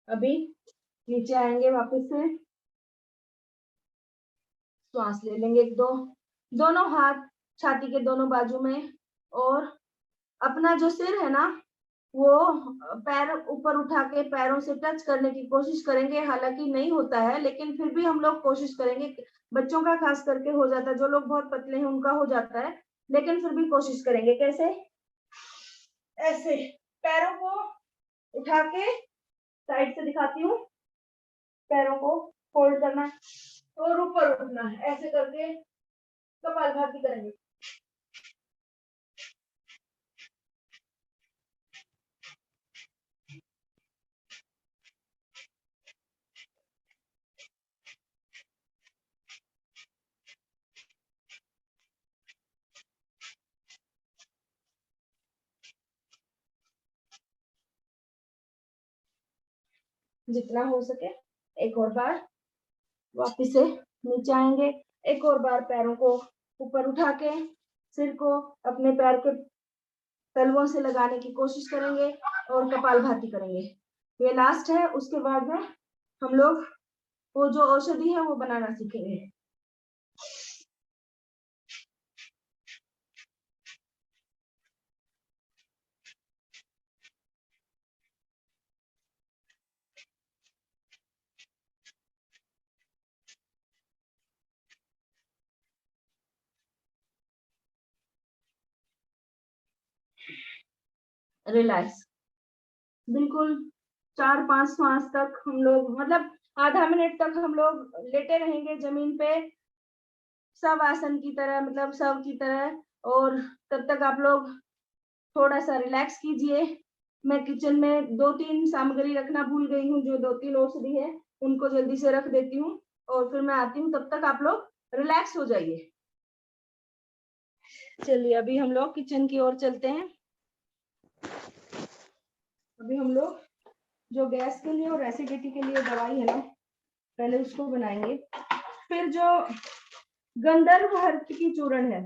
अभी नीचे आएंगे, वापस से श्वास ले लेंगे एक दो। दोनों हाथ छाती के दोनों बाजू में, और अपना जो सिर है ना वो पैर ऊपर उठा के पैरों से टच करने की कोशिश करेंगे। हालांकि नहीं होता है, लेकिन फिर भी हम लोग कोशिश करेंगे। बच्चों का खास करके हो जाता है, जो लोग बहुत पतले हैं उनका हो जाता है, लेकिन फिर भी कोशिश करेंगे। कैसे? ऐसे पैरों को उठा के साइड से दिखाती हूँ, पैरों को फोल्ड करना है और ऊपर उठना है। ऐसे करके कपालभाति करेंगे। जितना हो सके एक और बार वापिस से नीचे आएंगे। एक और बार पैरों को ऊपर उठा के सिर को अपने पैर के तलवों से लगाने की कोशिश करेंगे और कपालभाति करेंगे। ये लास्ट है, उसके बाद में हम लोग वो जो औषधि है वो बनाना सीखेंगे। रिलैक्स, बिल्कुल 4-5 श्वास तक हम लोग, मतलब आधा मिनट तक हम लोग लेटे रहेंगे जमीन पे, सब आसन की तरह, मतलब सब की तरह। और तब तक आप लोग थोड़ा सा रिलैक्स कीजिए। मैं किचन में 2-3 सामग्री रखना भूल गई हूँ, जो 2-3 औषधि है उनको जल्दी से रख देती हूँ और फिर मैं आती हूँ। तब तक आप लोग रिलैक्स हो जाइए। चलिए अभी हम लोग किचन की ओर चलते हैं। अभी हम लोग जो गैस के लिए और एसिडिटी के लिए दवाई है ना, पहले उसको बनाएंगे। फिर जो गंधर्व हरति की चूर्ण है,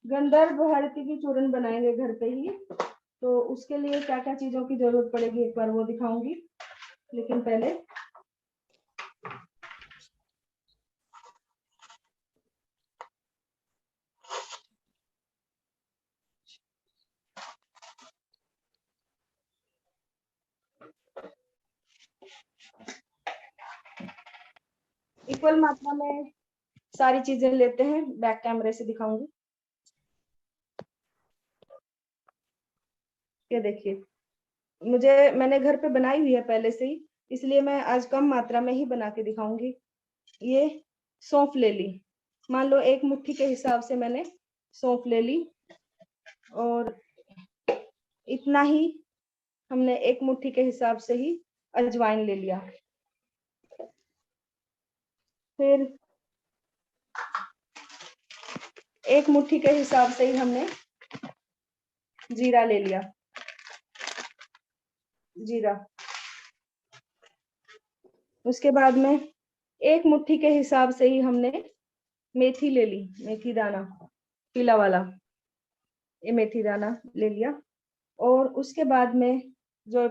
गंधर्व हरति की चूर्ण बनाएंगे घर पे ही। तो उसके लिए क्या क्या चीजों की जरूरत पड़ेगी एक बार वो दिखाऊंगी, लेकिन पहले इक्वल मात्रा में सारी चीजें लेते हैं। बैक कैमरे से दिखाऊंगी। ये देखिए, मैंने घर पे बनाई हुई है पहले से ही, इसलिए मैं आज कम मात्रा में ही बना के दिखाऊंगी। ये सौंफ ले ली, मान लो 1 मुट्ठी के हिसाब से मैंने सौंफ ले ली, और इतना ही हमने 1 मुट्ठी के हिसाब से ही अजवाइन ले लिया। फिर 1 मुट्ठी के हिसाब से ही हमने जीरा ले लिया, जीरा। उसके बाद में 1 मुट्ठी के हिसाब से ही हमने मेथी ले ली, मेथी दाना पीला वाला, ये मेथी दाना ले लिया। और उसके बाद में जो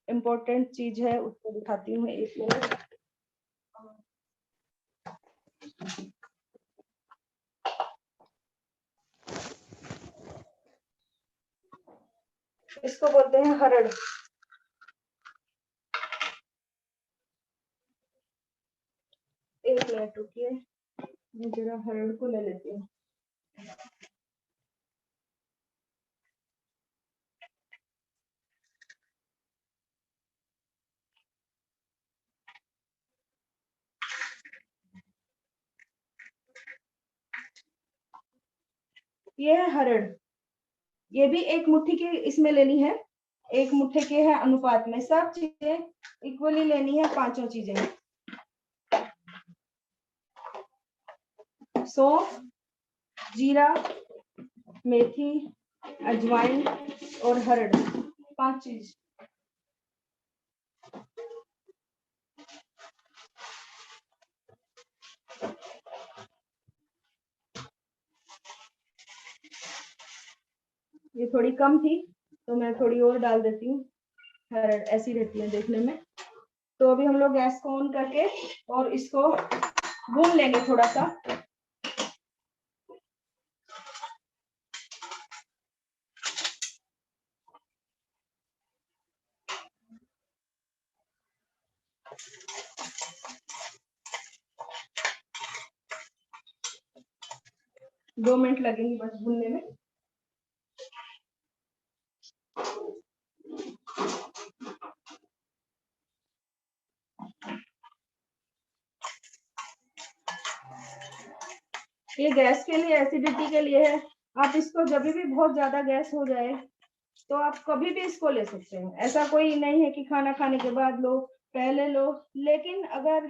इम्पोर्टेंट चीज है उसको दिखाती हूँ, 1 मिनट। इसको बोलते हैं हरड़। एक मिनट रुकिए, मैं जरा हरड़ को ले लेती हूँ। ये है हरड़, ये भी 1 मुट्ठी की इसमें लेनी है, 1 मुट्ठी के है अनुपात में, सब चीजें इक्वली लेनी है, 5 चीजें, सौंफ, जीरा, मेथी, अजवाइन और हरड़, 5 चीज। ये थोड़ी कम थी तो मैं थोड़ी और डाल देती हूँ, हरड़ ऐसी रहती है देखने में। तो अभी हम लोग गैस को ऑन करके और इसको भून लेंगे थोड़ा सा। दो मिनट लगेंगे बस भूनने में। ये गैस के लिए, एसिडिटी के लिए है। आप इसको जब भी बहुत ज्यादा गैस हो जाए तो आप कभी भी इसको ले सकते हैं, ऐसा कोई नहीं है कि खाना खाने के बाद लो, पहले लो। लेकिन अगर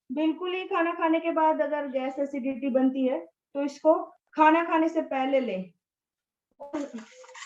बिल्कुल ही खाना खाने के बाद अगर गैस एसिडिटी बनती है तो इसको खाना खाने से पहले लें। और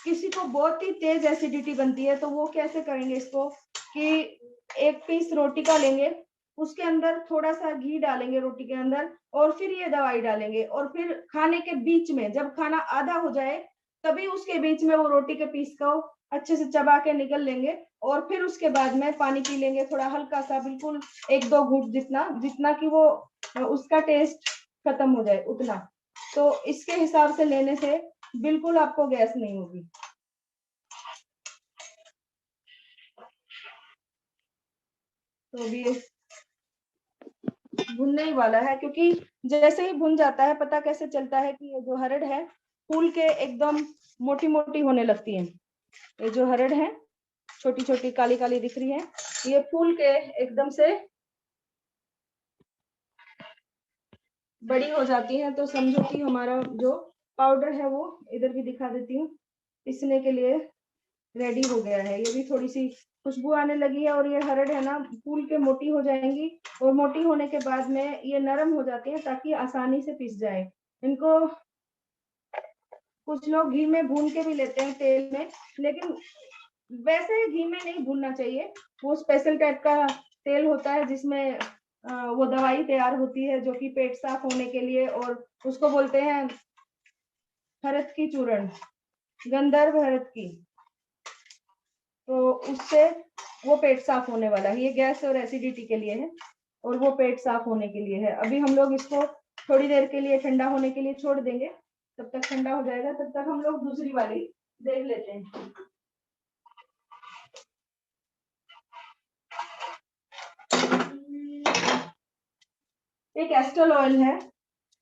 किसी को बहुत ही तेज एसिडिटी बनती है तो वो कैसे करेंगे इसको, कि 1 पीस रोटी का लेंगे, उसके अंदर थोड़ा सा घी डालेंगे रोटी के अंदर, और फिर ये दवाई डालेंगे, और फिर खाने के बीच में जब खाना आधा हो जाए तभी उसके बीच में वो रोटी के पीस को अच्छे से चबा के निकल लेंगे, और फिर उसके बाद में पानी पी लेंगे, थोड़ा हल्का सा, बिल्कुल 1-2 घूंट जितना, जितना कि वो उसका टेस्ट खत्म हो जाए उतना। तो इसके हिसाब से लेने से बिल्कुल आपको गैस नहीं होगी। तो अभी भुनने ही वाला है, क्योंकि जैसे ही भुन जाता है पता कैसे चलता है कि ये जो हरड़ है फूल के एकदम मोटी मोटी होने लगती है। ये जो हरड़ है छोटी छोटी काली काली दिख रही है, ये फूल के एकदम से बड़ी हो जाती है। तो समझो कि हमारा जो पाउडर है वो, इधर भी दिखा देती हूँ, पीसने के लिए रेडी हो गया है। ये भी थोड़ी सी खुशबू आने लगी है, और ये हरड़ है ना फूल के मोटी हो जाएंगी, और मोटी होने के बाद में ये नरम हो जाती है ताकि आसानी से पिस जाए। इनको कुछ लोग घी में भून के भी लेते हैं, तेल में, लेकिन वैसे घी में नहीं भूनना चाहिए। वो स्पेशल टाइप का तेल होता है जिसमें वो दवाई तैयार होती है जो कि पेट साफ होने के लिए, और उसको बोलते हैं हरद की चूर्ण, गंधर्व हरद की। तो उससे वो पेट साफ होने वाला है। ये गैस और एसिडिटी के लिए है, और वो पेट साफ होने के लिए है। अभी हम लोग इसको थोड़ी देर के लिए ठंडा होने के लिए छोड़ देंगे, तब तक ठंडा हो जाएगा, तब तक हम लोग दूसरी वाली देख लेते हैं। एक एस्ट्रल ऑयल है,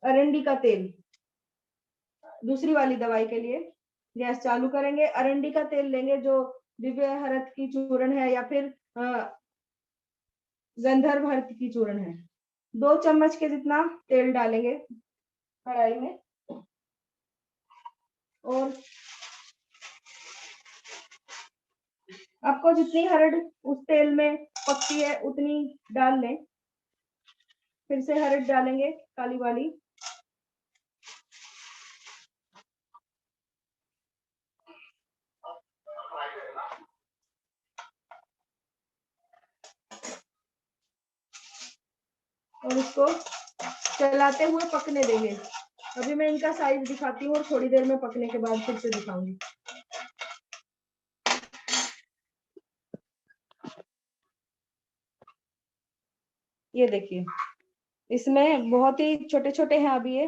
अरंडी का तेल, दूसरी वाली दवाई के लिए। गैस चालू करेंगे, अरंडी का तेल लेंगे जो दिव्य हरद की चूर्ण है, या फिर गंधर्व हरद की चूर्ण है, 2 चम्मच के जितना तेल डालेंगे कढ़ाई में, और आपको जितनी हरड़ उस तेल में पकती है उतनी डाल लें। फिर से हरड़ डालेंगे काली वाली, और इसको चलाते हुए पकने देंगे। अभी मैं इनका साइज दिखाती हूँ और थोड़ी देर में पकने के बाद फिर से दिखाऊंगी। ये देखिए, इसमें बहुत ही छोटे छोटे हैं अभी ये,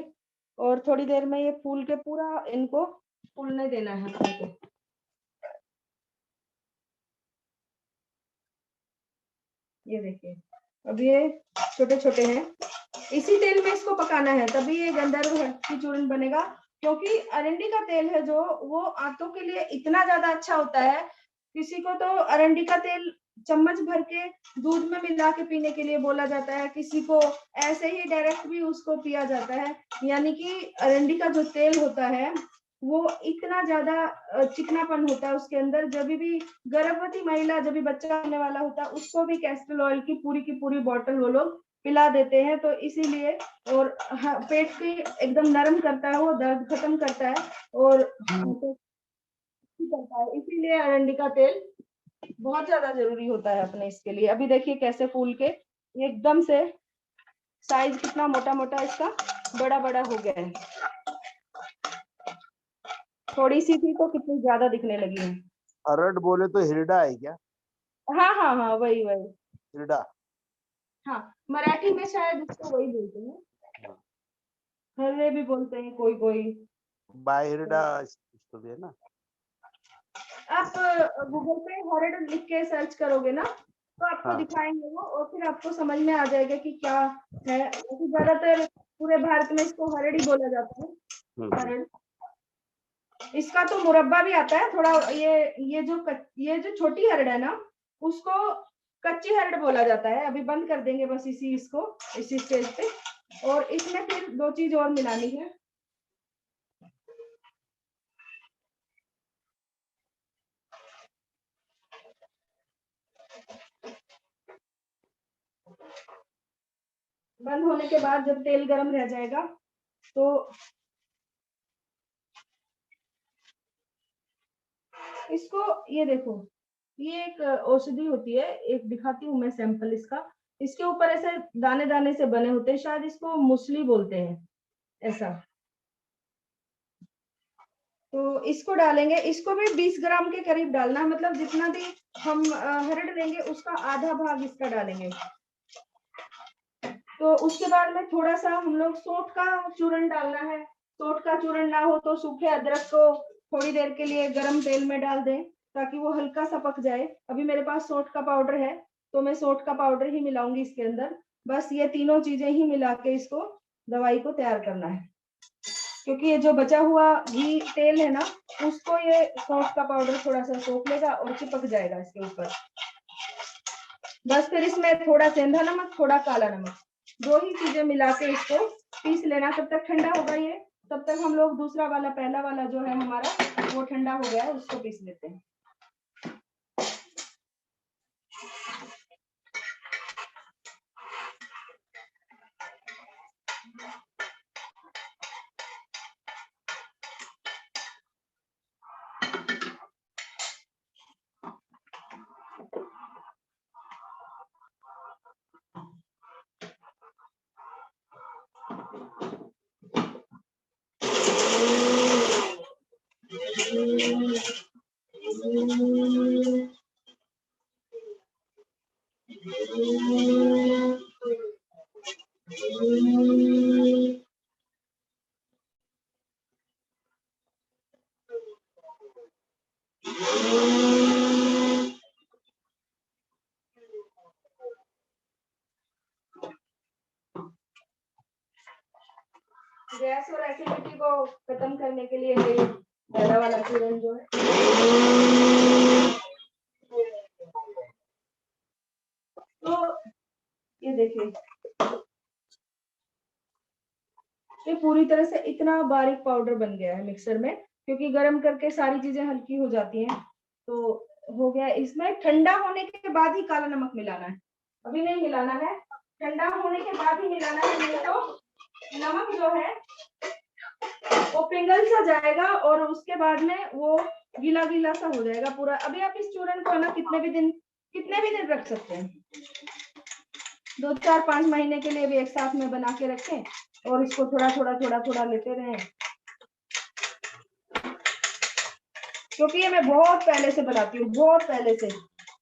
और थोड़ी देर में ये फूल के पूरा इनको फूलने देना है अपने को। ये देखिए, अब ये छोटे छोटे हैं, इसी तेल में इसको पकाना है, तभी ये गंधर्व की चूर्ण बनेगा। क्योंकि अरंडी का तेल है जो, वो आंतों के लिए इतना ज्यादा अच्छा होता है। किसी को तो अरंडी का तेल चम्मच भर के दूध में मिला के पीने के लिए बोला जाता है, किसी को ऐसे ही डायरेक्ट भी उसको पिया जाता है। यानी कि अरंडी का जो तेल होता है वो इतना ज्यादा चिकनापन होता है उसके अंदर। जब भी गर्भवती महिला, जब भी बच्चा होने वाला होता है, उसको भी कैस्टर ऑयल की पूरी बोतल वो लोग पिला देते हैं। तो इसीलिए, और पेट की एकदम नरम करता है, वो दर्द खत्म करता है और करता है। इसीलिए अरंडी का तेल बहुत ज्यादा जरूरी होता है अपने इसके लिए। अभी देखिए कैसे फूल के एकदम से साइज कितना मोटा मोटा इसका बड़ा बड़ा हो गया है। थोड़ी सी थी तो कितनी ज्यादा दिखने लगी है। अरड बोले तो हिरडा है क्या? हाँ हाँ हाँ, वही वही। हिरडा। हाँ, मराठी में शायद इसको वही बोलते हैं, हर्रे भी बोलते हैं कोई कोई। बाय हिरडा इसको भी है ना। आप गूगल पे हरड़ लिख के सर्च करोगे ना, तो आपको हाँ। दिखाएंगे वो, और फिर आपको समझ में आ जाएगा कि क्या है। ज्यादातर पूरे भारत में इसको हरड़ ही बोला जाता है, हरड़। इसका तो मुरब्बा भी आता है थोड़ा। ये जो छोटी हरड़ है ना, उसको कच्ची हरड़ बोला जाता है। अभी बंद कर देंगे बस इसी स्टेज पे। और इसमें फिर 2 चीज और मिलानी है। बंद होने के बाद जब तेल गर्म रह जाएगा तो इसको, ये देखो, ये एक औषधि होती है, एक दिखाती हूँ मैं सैंपल इसका। इसके ऊपर ऐसे दाने दाने से बने होते हैं, शायद इसको मुसली बोलते हैं ऐसा। तो इसको डालेंगे, इसको भी 20 ग्राम के करीब डालना है। मतलब जितना भी हम हरड़ लेंगे उसका आधा भाग इसका डालेंगे। तो उसके बाद में थोड़ा सा हम लोग सौंठ का चूर्ण डालना है। सौंठ का चूर्ण ना हो तो सूखे अदरक को थोड़ी देर के लिए गर्म तेल में डाल दें ताकि वो हल्का सा पक जाए। अभी मेरे पास सौंठ का पाउडर है तो मैं सौंठ का पाउडर ही मिलाऊंगी इसके अंदर। बस ये तीनों चीजें ही मिला के इसको दवाई को तैयार करना है। क्योंकि ये जो बचा हुआ घी तेल है ना, उसको ये सौंठ का पाउडर थोड़ा सा सोख लेगा और चिपक जाएगा इसके ऊपर। बस फिर इसमें थोड़ा सेंधा नमक, थोड़ा काला नमक, 2 ही चीजें मिला के इसको पीस लेना। तब तक ठंडा होगा ये, तब तक हम लोग दूसरा वाला, पहला वाला जो है हमारा, वो ठंडा हो गया है, उसको पीस लेते हैं। गैस और एसिडिटी को खत्म करने के लिए ये पहला वाला चूर्ण जो है, तो ये देखिए ये पूरी तरह से इतना बारीक पाउडर बन गया है मिक्सर में, क्योंकि गर्म करके सारी चीजें हल्की हो जाती हैं। तो हो गया। इसमें ठंडा होने के बाद ही काला नमक मिलाना है, अभी नहीं मिलाना है, ठंडा होने के बाद ही मिलाना है, नहीं तो नमक जो है वो पिघल सा जाएगा और उसके बाद में वो गीला गीला सा हो जाएगा पूरा। अभी आप इस चूरन को ना कितने भी दिन रख सकते हैं, 2, 4, 5 महीने के लिए भी एक साथ में बना के रखें और इसको थोड़ा लेते रहें। क्योंकि ये मैं बहुत पहले से बनाती हूँ, बहुत पहले से,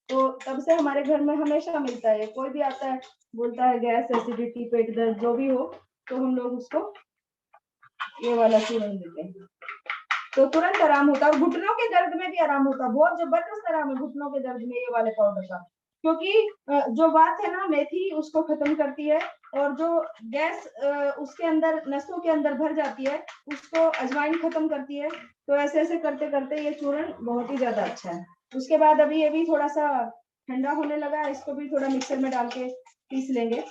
तो तब से हमारे घर में हमेशा मिलता है। कोई भी आता है बोलता है गैस, एसिडिटी, पेट दर्द जो भी हो, तो हम लोग उसको ये वाला चूरन देते हैं, तो तुरंत आराम होता है। और घुटनों के दर्द में भी आराम होता है, बहुत जबरदस्त आराम है घुटनों के दर्द में ये वाले पाउडर का। क्योंकि जो बात है ना, मेथी उसको खत्म करती है, और जो गैस उसके अंदर नसों के अंदर भर जाती है उसको अजवाइन खत्म करती है। तो ऐसे ऐसे करते करते ये चूरन बहुत ही ज्यादा अच्छा है। उसके बाद अभी ये भी थोड़ा सा ठंडा होने लगा है, इसको भी थोड़ा मिक्सर में डाल के पीस लेंगे।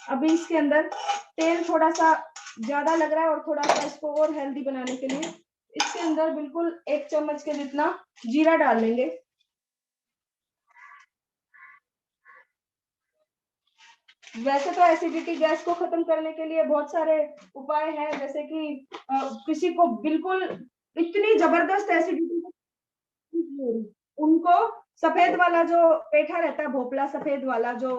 अभी इसके अंदर तेल थोड़ा सा ज्यादा लग रहा है, और थोड़ा सा इसको और हेल्दी बनाने के लिए इसके अंदर बिल्कुल 1 चम्मच के जितना जीरा डाल लेंगे। वैसे तो एसिडिटी, गैस को खत्म करने के लिए बहुत सारे उपाय हैं, जैसे कि किसी को बिल्कुल इतनी जबरदस्त एसिडिटी, उनको सफेद वाला जो पेठा रहता है, भोपला सफेद वाला, जो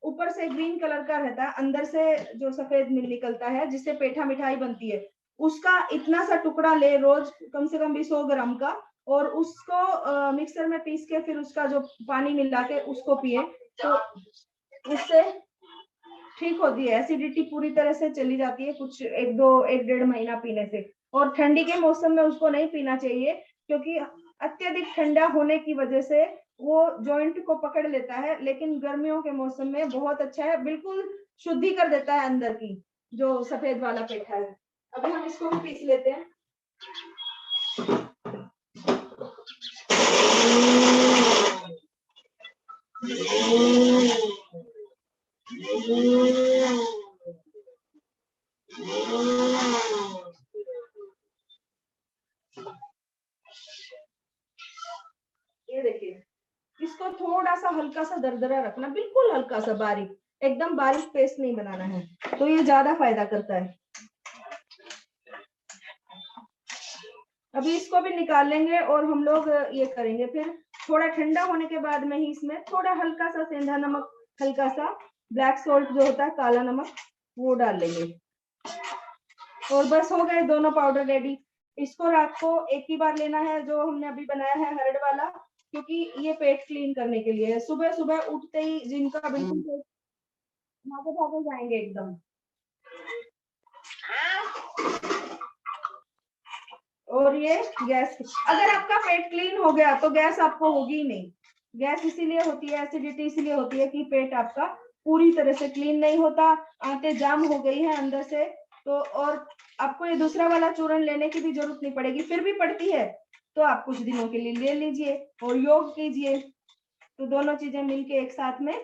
ऊपर से ग्रीन कलर का रहता है, अंदर से जो सफेद निकलता है, जिससे पेठा मिठाई बनती है, उसका इतना सा टुकड़ा ले रोज, कम से कम भी 100 ग्राम का, और उसको मिक्सर में पीस के फिर उसका जो पानी मिला के उसको पिए, तो इससे ठीक होती है, एसिडिटी पूरी तरह से चली जाती है कुछ 1-1.5 महीना पीने से। और ठंडी के मौसम में उसको नहीं पीना चाहिए, क्योंकि अत्यधिक ठंडा होने की वजह से वो जॉइंट को पकड़ लेता है, लेकिन गर्मियों के मौसम में बहुत अच्छा है, बिल्कुल शुद्धि कर देता है अंदर की, जो सफेद वाला पेठा है। अभी हम इसको भी पीस लेते हैं। ये देखिए, इसको थोड़ा सा हल्का सा दरदरा रखना, बिल्कुल हल्का सा बारीक, एकदम बारीक पेस्ट नहीं बनाना है, तो ये ज्यादा फायदा करता है। अभी इसको भी निकाल लेंगे और हम लोग ये करेंगे, फिर थोड़ा ठंडा होने के बाद में ही इसमें थोड़ा हल्का सा सेंधा नमक, हल्का सा ब्लैक सॉल्ट जो होता है काला नमक, वो डाल लेंगे। और बस हो गए दोनों पाउडर रेडी। इसको रात को एक ही बार लेना है, जो हमने अभी बनाया है हरड़ वाला, क्योंकि ये पेट क्लीन करने के लिए है। सुबह सुबह उठते ही जिनका बिल्कुल पेट भागे भागे जाएंगे एकदम। और ये गैस, अगर आपका पेट क्लीन हो गया तो गैस आपको होगी ही नहीं। गैस इसीलिए होती है, एसिडिटी इसीलिए होती है कि पेट आपका पूरी तरह से क्लीन नहीं होता, आंतें जाम हो गई है अंदर से। तो और आपको ये दूसरा वाला चूरन लेने की भी जरूरत नहीं पड़ेगी, फिर भी पड़ती है तो आप कुछ दिनों के लिए ले लीजिए और योग कीजिए, तो दोनों चीजें मिलके एक साथ में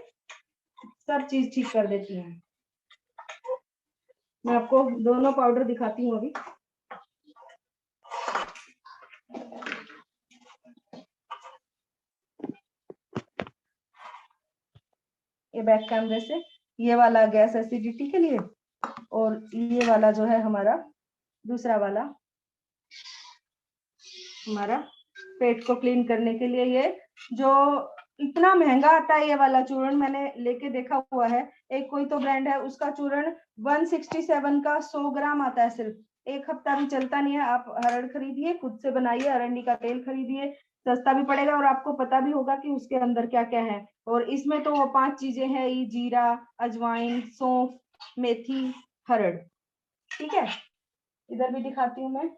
सब चीज ठीक कर देती हैं। मैं आपको दोनों पाउडर दिखाती हूँ अभी। ये बैक कैमरे से, ये वाला गैस एसिडिटी के लिए, और ये वाला जो है हमारा दूसरा वाला, हमारा पेट को क्लीन करने के लिए। ये जो इतना महंगा आता है ये वाला चूर्ण, मैंने लेके देखा हुआ है, एक कोई तो ब्रांड है उसका चूर्ण 167 का 100 ग्राम आता है सिर्फ, 1 हफ्ता भी चलता नहीं है। आप हरड़ खरीदिए, खुद से बनाइए, अरंडी का तेल खरीदिए, सस्ता भी पड़ेगा और आपको पता भी होगा कि उसके अंदर क्या क्या है। और इसमें तो वो 5 चीजें हैं, ये जीरा, अजवाइन, सौंफ, मेथी, हरड़। ठीक है, इधर भी दिखाती हूँ मैं।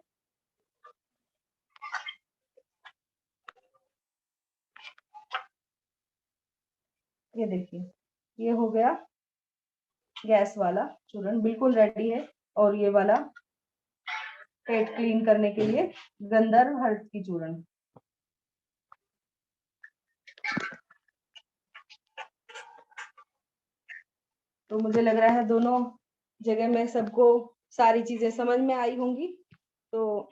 ये देखिए, ये हो गया गैस वाला चूर्ण, बिल्कुल रेडी है। और ये वाला पेट क्लीन करने के लिए गंधर्व हर्ट की चूर्ण। तो मुझे लग रहा है दोनों जगह में सबको सारी चीजें समझ में आई होंगी। तो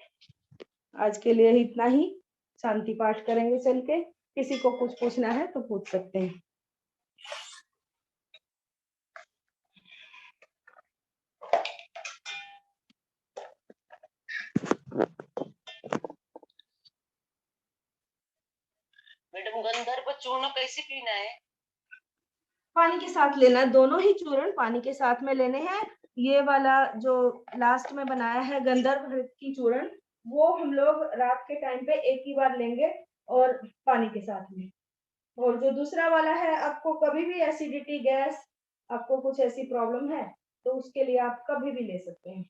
आज के लिए इतना ही, शांति पाठ करेंगे चल के। किसी को कुछ पूछना है तो पूछ सकते हैं। मैडम गंधर्व चूर्ण कैसे पीना है? पानी के साथ लेना है, दोनों ही चूर्ण पानी के साथ में लेने हैं। ये वाला जो लास्ट में बनाया है गंधर्व की चूर्ण, वो हम लोग रात के टाइम पे एक ही बार लेंगे और पानी के साथ में। और जो दूसरा वाला है, आपको कभी भी एसिडिटी, गैस, आपको कुछ ऐसी प्रॉब्लम है तो उसके लिए आप कभी भी ले सकते हैं।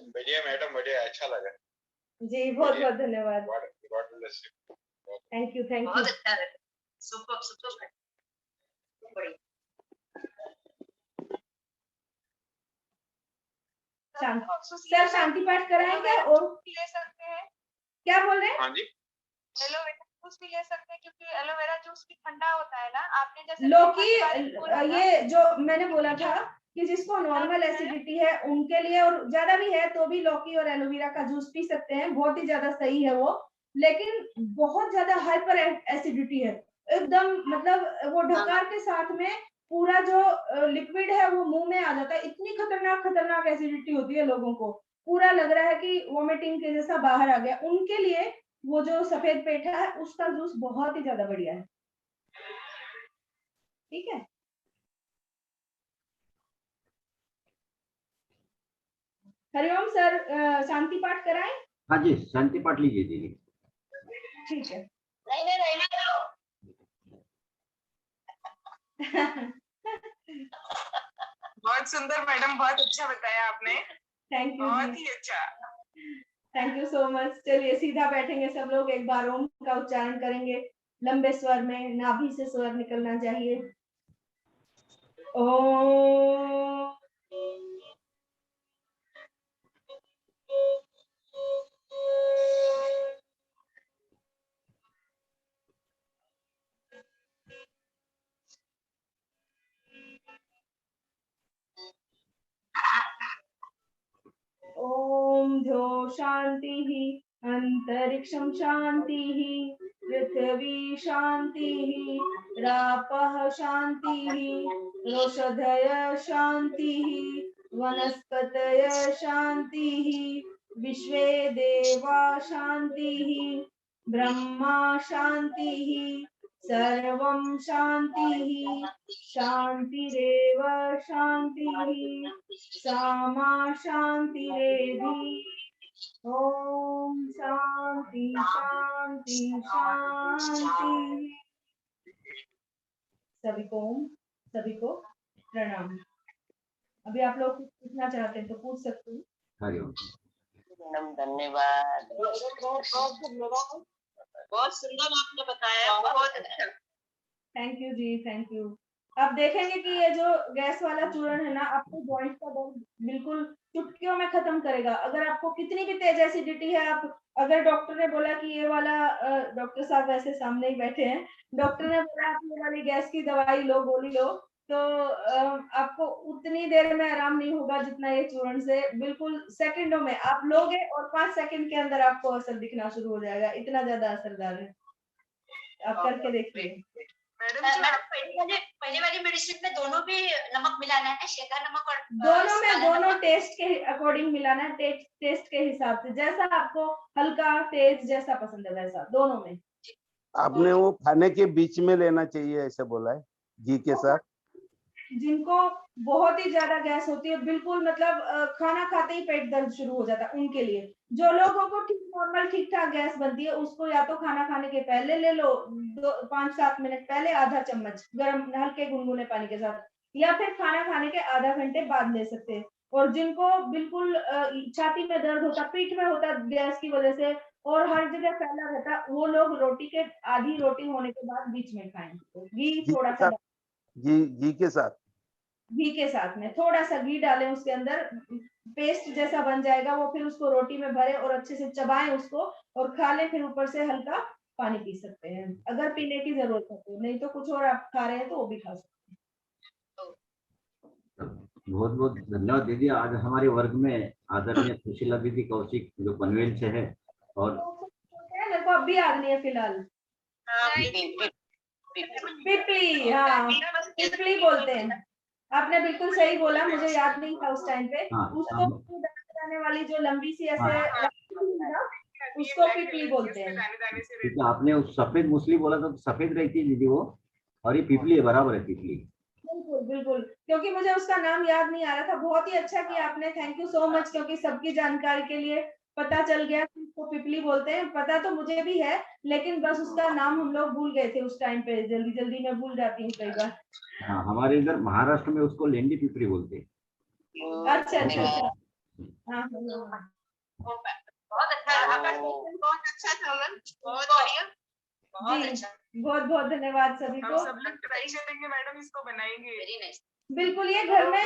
बढ़िया मैडम, बढ़िया, अच्छा लगा जी, बहुत बहुत धन्यवाद। God bless you. Thank you, thank you. बहुत अच्छा लगा, सुपर सुपर बढ़िया। सर शांति पाठ कराएंगे और ले सकते हैं? क्या बोल रहे हैं? हाँ जी, एलोवेरा जूस भी ले सकते हैं क्योंकि एलोवेरा जूस भी ठंडा होता है ना। आपने जैसे लौकी, ये जो मैंने बोला था कि जिसको नॉर्मल एसिडिटी है उनके लिए, और ज्यादा भी है तो भी लौकी और एलोवेरा का जूस पी सकते हैं, बहुत ही ज्यादा सही है वो। लेकिन बहुत ज्यादा हाइपर एसिडिटी है एकदम, मतलब वो ढकार के साथ में पूरा जो लिक्विड है वो मुंह में आ जाता है। इतनी खतरनाक खतरनाक एसिडिटी होती है, लोगों को पूरा लग रहा है कि वोमिटिंग के जैसा बाहर आ गया। उनके लिए वो जो सफेद पेठा है उसका जूस बहुत ही ज्यादा बढ़िया है। ठीक है, हरिओम सर, शांति पाठ कराएं? हाँ जी, शांति पाठ लीजिए दीदी। ठीक है। नहीं नहीं नहीं नहीं। बहुत सुंदर मैडम, बहुत अच्छा बताया आपने, थैंक यू बहुत जी, ही अच्छा। Thank you so much. चलिए सीधा बैठेंगे सब लोग, एक बार ओम का उच्चारण करेंगे लंबे स्वर में, नाभि से स्वर निकलना चाहिए। ओम। ओम ध्यो शांति, अंतरिक्षं शांति, पृथ्वी शांति, रापः शांति, रोषधय शांति, वनस्पतय शांति, विश्वे देवा शांति, ब्रह्मा शांति, सर्वं शांति, शांतिरेव शांति, सामा शांतिरेधि। ओम शांति शांति शांति। सभी को प्रणाम। अभी आप लोग कुछ पूछना चाहते हैं तो पूछ सकते हैं। हरिओम। मैडम धन्यवाद, बहुत सुंदर आपने बताया, बहुत अच्छा। Thank you ji, thank you. आप देखेंगे कि ये जो गैस वाला चूर्ण है ना, आपको जॉइंट का दर्द बिल्कुल चुटकियों में खत्म करेगा। अगर आपको कितनी भी तेज एसिडिटी है, आप अगर डॉक्टर ने बोला कि ये वाला, डॉक्टर साहब वैसे सामने ही बैठे हैं, डॉक्टर ने बोला आप ये वाली गैस की दवाई लो, गोली लो, तो आपको उतनी देर में आराम नहीं होगा जितना ये चूर्ण से बिल्कुल सेकंडों में आप लोगे और 5 सेकंड के अंदर आपको असर दिखना शुरू हो जाएगा। इतना ज्यादा असरदार है, आप करके देखिए। मैडम पहले वाली मेडिसिन में दोनों भी नमक मिलाना है, शेखा नमक और दोनों में, दोनों टेस्ट के अकॉर्डिंग मिलाना है, टेस्ट के हिसाब से, जैसा आपको हल्का तेज जैसा पसंद है वैसा, दोनों में। आपने वो खाने के बीच में लेना चाहिए ऐसे बोला है, घी के साथ। जिनको बहुत ही ज्यादा गैस होती है, बिल्कुल मतलब खाना खाते ही पेट दर्द शुरू हो जाता है, उनके लिए। जो लोगों को नॉर्मल ठीक ठाक गैस बनती है, उसको या तो खाना खाने के पहले ले लो, 5-7 मिनट पहले आधा चम्मच गर्म हल्के गुनगुने पानी के साथ, या फिर खाना खाने के आधा घंटे बाद ले सकते हैं। और जिनको बिल्कुल छाती में दर्द होता, पीठ में होता गैस की वजह से और हर जगह फैला रहता, वो लोग रोटी के आधी रोटी होने के बाद बीच में खाएं, तो घी थोड़ा सा, घी के साथ, घी के साथ में थोड़ा सा घी डालें उसके अंदर, पेस्ट जैसा बन जाएगा वो, फिर उसको रोटी में भरे और अच्छे से चबाएं उसको और खा लें, फिर ऊपर से हल्का पानी पी सकते हैं अगर पीने की जरूरत है तो, नहीं तो कुछ और आप खा रहे हैं तो वो भी खा सकते हैं। बहुत बहुत धन्यवाद दीदी। आज हमारे वर्ग में आदरणीय सुशीला दीदी कौशिक जो पनवेल से है, और मेरे को अब भी याद नहीं है फिलहाल। पिपली, हाँ पिपली बोलते हैं। आपने बिल्कुल सही बोला, मुझे याद नहीं था उस टाइम पे। हाँ उसको जाने वाली जो लंबी सी ऐसे हाँ, ना, उसको पिपली बोलते हैं। ठीक है, आपने उस सफेद मूसली बोला था, तो सफेद रहती है दीदी वो, और ये पिपली है, बराबर है पिपली। बिल्कुल बिल्कुल, क्योंकि मुझे उसका नाम याद नहीं आ रहा था। बहुत ही अच्छा किया आपने, थैंक यू सो मच, क्योंकि सबकी जानकारी के लिए पता चल गया कि उसको पिपली बोलते हैं। पता तो मुझे भी है, लेकिन बस उसका नाम हम लोग भूल गए थे उस टाइम पे। जल्दी जल्दी में भूल जाती हूँ कई बार। हाँ, हमारे इधर महाराष्ट्र में उसको लेंडी पिपली बोलते हैं। अच्छा अच्छा अच्छा, हाँ हाँ हाँ। बहुत अच्छा रहा, आपका क्वेश्चन बहुत अच्छा था मैम, बहुत बढ़िया, बहुत जी, अच्छा। बहुत बहुत धन्यवाद सभी हम को। सब लोग ट्राई करेंगे मैडम, इसको बनाएंगे। Very nice. बिल्कुल, ये घर में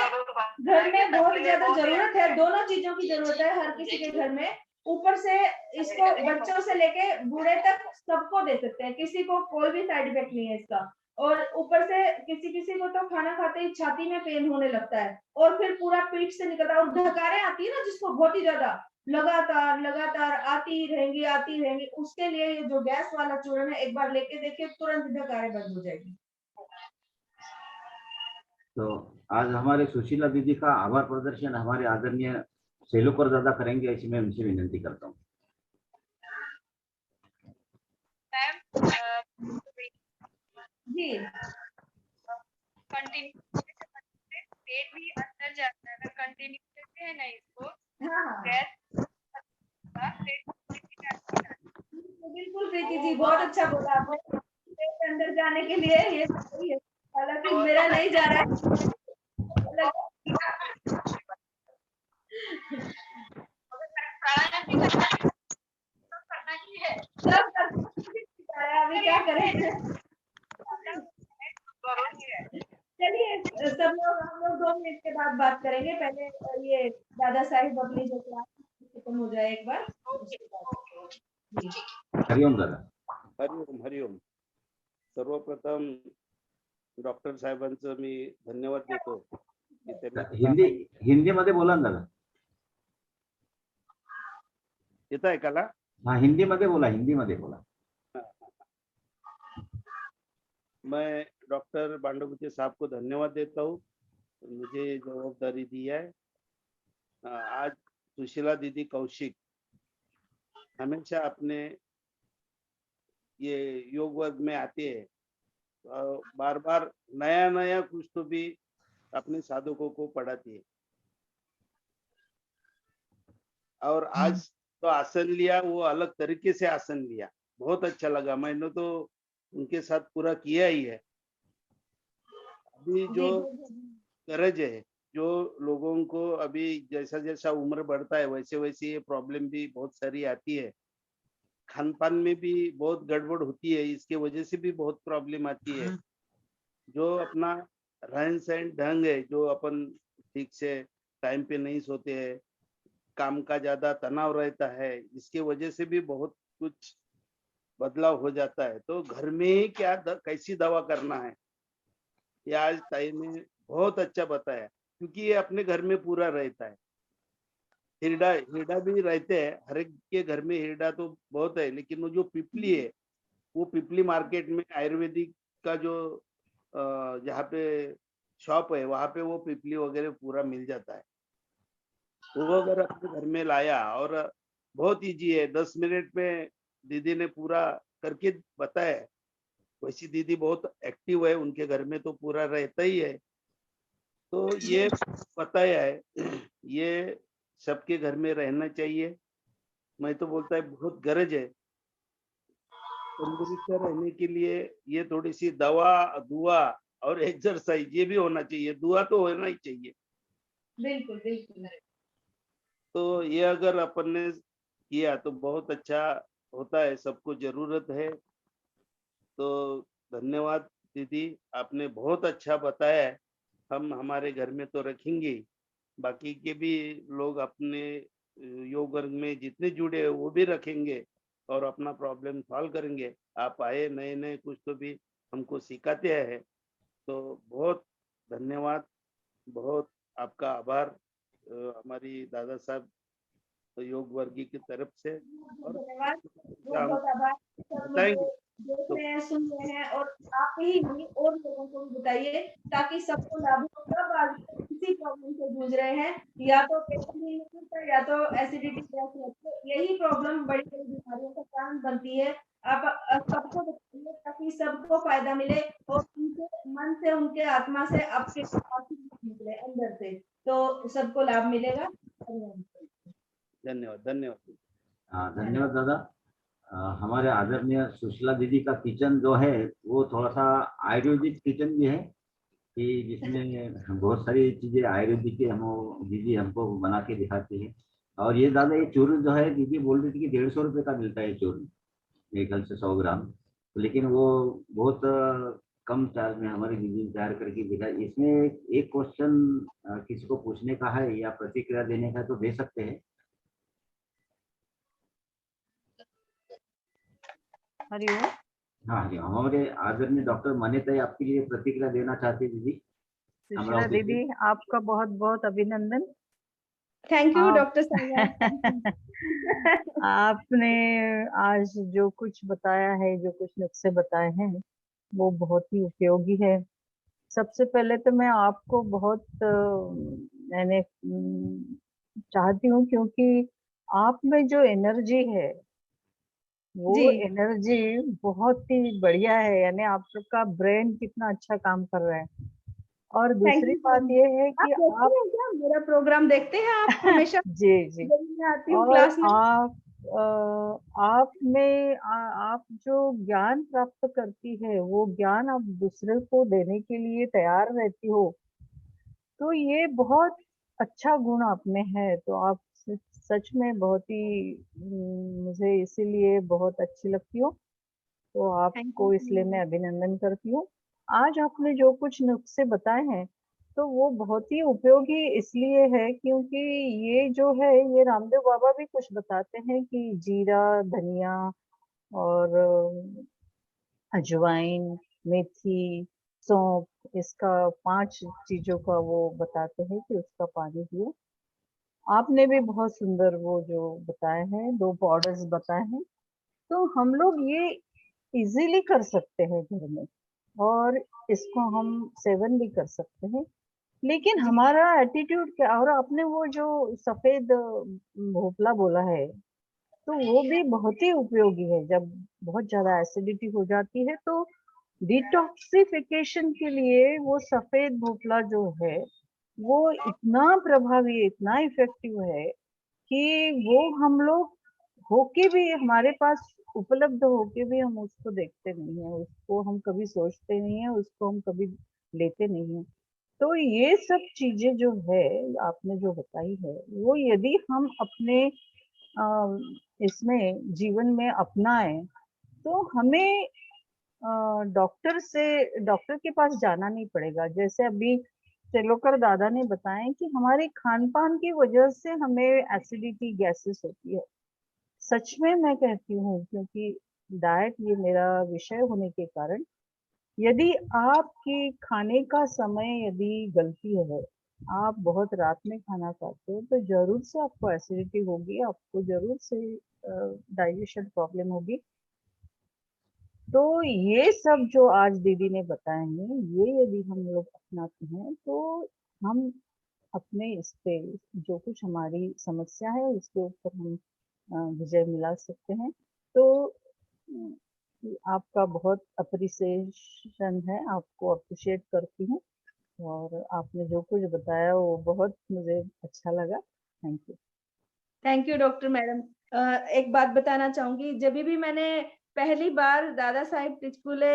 बहुत ज्यादा जरूरत है, दोनों चीजों की जरूरत है हर किसी के घर में। ऊपर से इसको बच्चों से लेके बूढ़े तक सबको दे सकते हैं, किसी को कोई भी साइड इफेक्ट नहीं है इसका। और ऊपर से किसी किसी को तो खाना खाते ही छाती में पेन होने लगता है, और फिर पूरा पीठ से निकलता है, और धकारें आती है ना जिसको, बहुत ही ज्यादा लगातार लगातार आती रहेंगी। उसके लिए ये जो गैस वाला चूर्ण है, एक बार लेके देखिए, तुरंत धकारें बंद हो जाएगी। तो आज हमारे सुशीला दीदी का आभार प्रदर्शन हमारे आदरणीय सेलुकर दादा करेंगे, ऐसी मैं उनसे विनंती करता हूँ। मैम जी कंटिन्यू पेट भी अंदर जाता है, अगर कंटिन्यू करते हैं ना इसको, हाँ हाँ, गैस बिल्कुल प्रीति जी, बहुत अच्छा बोला आपने। पेट अंदर जाने के लिए ये सही है, हालांकि मेरा नहीं जा रहा है। प्राणायाम भी करना ही है। सब अभी क्या करें। जरूरी है। चलिए सब लोग, हम लोग 2 मिनट के बाद बात करेंगे। पहले ये दादा साहिब अपनी जो क्लास खत्म हो जाए एक बार, उसके बाद। जी हरिओम दादा। हरिओम हरिओम. सर्वप्रथम डॉक्टर साहेबांचं मी धन्यवाद देतो की त्यांनी हिंदी मध्ये बोला ना दादा. येत ऐकायला. हाँ, हिंदी मध्ये बोला, हिंदी मध्ये बोला. मैं डॉक्टर बांडोगुचे साहब को धन्यवाद देता हूँ, मुझे जवाबदारी दी है। आज सुशीला दीदी कौशिक हमेशा अपने ये योग वर्ग में आती है, बार बार नया नया कुछ तो भी अपने साधकों को पढ़ाती है। और आज तो आसन लिया, वो अलग तरीके से आसन लिया, बहुत अच्छा लगा। मैंने तो उनके साथ पूरा किया ही है। अभी जो गरज है, जो लोगों को अभी जैसा जैसा उम्र बढ़ता है वैसे वैसे ये प्रॉब्लम भी बहुत सारी आती है। खान पान में भी बहुत गड़बड़ होती है, इसके वजह से भी बहुत प्रॉब्लम आती है। जो अपना रहन सहन ढंग है, जो अपन ठीक से टाइम पे नहीं सोते हैं, काम का ज्यादा तनाव रहता है, इसके वजह से भी बहुत कुछ बदलाव हो जाता है। तो घर में ही क्या कैसी दवा करना है, ये आज ताई ने बहुत अच्छा बताया, क्योंकि ये अपने घर में पूरा रहता है। हिरडा हिरडा भी रहते हैं, हर एक के घर में हिरडा तो बहुत है, लेकिन वो जो पिपली है, वो पिपली मार्केट में आयुर्वेदिक का जो जहाँ पे शॉप है, वहां पे वो पिपली वगैरह पूरा मिल जाता है। वो अगर अपने घर में लाया, और बहुत इजी है, 10 मिनट में दीदी ने पूरा करके बताया। वैसी दीदी बहुत एक्टिव है, उनके घर में तो पूरा रहता ही है। तो ये बताया है, ये सबके घर में रहना चाहिए। मैं तो बोलता है बहुत गरज है तंदुरुस्त रहने के लिए। ये थोड़ी सी दवा दुआ और एक्सरसाइज ये भी होना चाहिए, दुआ तो होना ही चाहिए। बिल्कुल बिल्कुल। तो ये अगर अपन ने किया तो बहुत अच्छा होता है, सबको जरूरत है। तो धन्यवाद दीदी, आपने बहुत अच्छा बताया है। हम हमारे घर में तो रखेंगे, बाकी के भी लोग अपने योग वर्ग में जितने जुड़े हैं वो भी रखेंगे और अपना प्रॉब्लम सॉल्व करेंगे। आप आए, नए नए कुछ तो भी हमको सिखाते हैं, तो बहुत धन्यवाद। बहुत आपका आभार हमारी दादा साहब योग वर्गी की तरफ से। और धन्यवाद, बहुत हम बहुत आभार। सब मुझे बताएंगे देख तो रहे हैं, सुन रहे हैं, और आप ही नहीं और लोगों को भी बताइए ताकि सबको लाभ हो। सब आज किसी प्रॉब्लम से जूझ रहे हैं, या तो पेट नहीं निकलता, या तो एसिडिटी गैस लगती है। यही प्रॉब्लम बड़ी बड़ी बीमारियों का कारण बनती है। आप सबको बताइए ताकि सबको फायदा मिले और उनके मन से, उनके आत्मा से, आपके निकले अंदर से, तो सबको लाभ मिलेगा। धन्यवाद धन्यवाद। हाँ, धन्यवाद दादा। हमारे आदरणीय सुशीला दीदी का किचन जो है वो थोड़ा सा आयुर्वेदिक किचन भी है, कि जिसमें बहुत सारी चीजें आयुर्वेदिक की हम दीदी हमको बना के दिखाती है। और ये दादा, ये चूर्ण जो है दीदी बोल रही थी कि 150 रुपये का मिलता है ये चूर्ण, मेरे ख्याल से 100 ग्राम। तो लेकिन वो बहुत कम चार्ज में हमारी दीदी ने तैयार करके दिखा। इसमें एक क्वेश्चन किसी को पूछने का है या प्रतिक्रिया देने का है तो दे सकते हैं। हरिओम। हाँ जी, हमारे आदरणीय डॉक्टर मान्यता आपके लिए प्रतिक्रिया देना चाहते हैं दीदी। सुशीला दीदी, आपका बहुत बहुत अभिनंदन। थैंक यू आप डॉक्टर साहिबा। आपने आज जो कुछ बताया है, जो कुछ नुस्खे बताए हैं, वो बहुत ही उपयोगी है। सबसे पहले तो मैं आपको बहुत मैंने चाहती हूँ, क्योंकि आप में जो एनर्जी है वो जी, एनर्जी बहुत ही बढ़िया है। यानी आपका ब्रेन कितना अच्छा काम कर रहा है। और थैंक दूसरी यू सो बात मच। ये है आप कि देखते आप हैं क्या, मेरा प्रोग्राम देखते हैं आप हमेशा? जी जी। जब मैं आती हूँ और क्लास में। आप में आप जो ज्ञान प्राप्त करती है, वो ज्ञान आप दूसरे को देने के लिए तैयार रहती हो, तो ये बहुत अच्छा गुण आप में है। तो आप सच में बहुत ही मुझे इसीलिए बहुत अच्छी लगती हो। तो थैंक यू आपको सो इसलिए मैं मच। अभिनंदन करती हूँ। आज आपने जो कुछ नुस्खे बताए हैं, तो वो बहुत ही उपयोगी इसलिए है क्योंकि ये जो है, ये रामदेव बाबा भी कुछ बताते हैं कि जीरा, धनिया और अजवाइन, मेथी, सौंफ, इसका 5 चीजों का वो बताते हैं कि उसका पानी पियो। आपने भी बहुत सुंदर वो जो बताए हैं, 2 पाउडर्स बताए हैं, तो हम लोग ये इजीली कर सकते हैं घर में, और इसको हम सेवन भी कर सकते हैं। लेकिन जी, हमारा एटीट्यूड क्या। और आपने वो जो सफेद भोपला बोला है, तो वो भी बहुत ही उपयोगी है। जब बहुत ज्यादा एसिडिटी हो जाती है, तो डिटॉक्सिफिकेशन के लिए वो सफेद भोपला जो है, वो इतना प्रभावी, इतना इफेक्टिव है कि वो हम लोग होके भी, हमारे पास उपलब्ध होके भी हम उसको देखते नहीं है, उसको हम कभी सोचते नहीं है, उसको हम कभी लेते नहीं है। तो ये सब चीजें जो है आपने जो बताई है, वो यदि हम अपने इसमें जीवन में अपनाएं, तो हमें डॉक्टर के पास जाना नहीं पड़ेगा। जैसे अभी त्रिलोकर दादा ने बताया कि हमारे खान पान की वजह से हमें एसिडिटी, गैसेस होती है। सच में मैं कहती हूँ, क्योंकि डाइट ये मेरा विषय होने के कारण, यदि आपकी खाने का समय यदि गलती है, आप बहुत रात में खाना खाते हो, तो जरूर से आपको एसिडिटी होगी, आपको जरूर से डाइजेशन प्रॉब्लम होगी। तो ये सब जो आज दीदी ने बताए हैं, ये यदि हम लोग अपनाते हैं, तो हम अपने इस पे जो कुछ हमारी समस्या है उसके ऊपर हम विजय मिला सकते हैं। तो अ, आपका बहुत अप्रिसिएशन है, आपको अप्रिशिएट करती हूँ। और आपने जो कुछ बताया वो बहुत मुझे अच्छा लगा। Thank you. Thank you doctor madam. एक बात बताना चाहूंगी, जब भी मैंने पहली बार दादा साहिब टिचकुले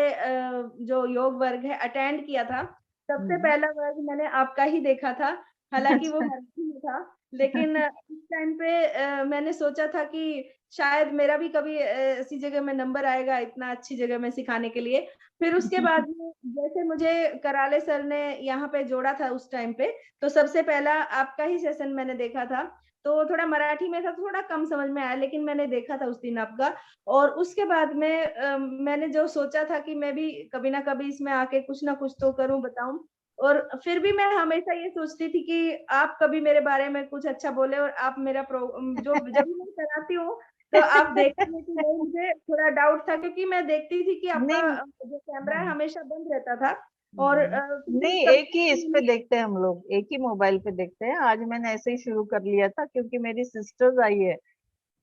जो योग वर्ग है अटेंड किया था, सबसे पहला वर्ग मैंने आपका ही देखा था। हालांकि वो अच्छा। मराठी में था, लेकिन उस टाइम पे मैंने सोचा था कि शायद मेरा भी कभी ऐसी जगह में नंबर आएगा, इतना अच्छी जगह में सिखाने के लिए। फिर उसके बाद में जैसे मुझे कराले सर ने यहाँ पे जोड़ा था उस टाइम पे, तो सबसे पहला आपका ही सेशन मैंने देखा था। तो थोड़ा मराठी में था, तो थोड़ा कम समझ में आया, लेकिन मैंने देखा था उस दिन आपका। और उसके बाद में मैंने जो सोचा था कि मैं भी कभी ना कभी इसमें आके कुछ ना कुछ तो करूं, बताऊं, और फिर भी मैं हमेशा ये सोचती थी कि आप कभी मेरे बारे में कुछ अच्छा बोले और आप मेरा जो जब भी मैं कराती हूँ तो आप देखते हैं कि नहीं, मुझे थोड़ा डाउट था क्योंकि मैं देखती थी कि आपका जो कैमरा है हमेशा बंद रहता था और नहीं, एक ही इस पे देखते हैं हम लोग, एक ही मोबाइल पे देखते हैं। आज मैंने ऐसे ही शुरू कर लिया था क्योंकि मेरी सिस्टर्स आई है,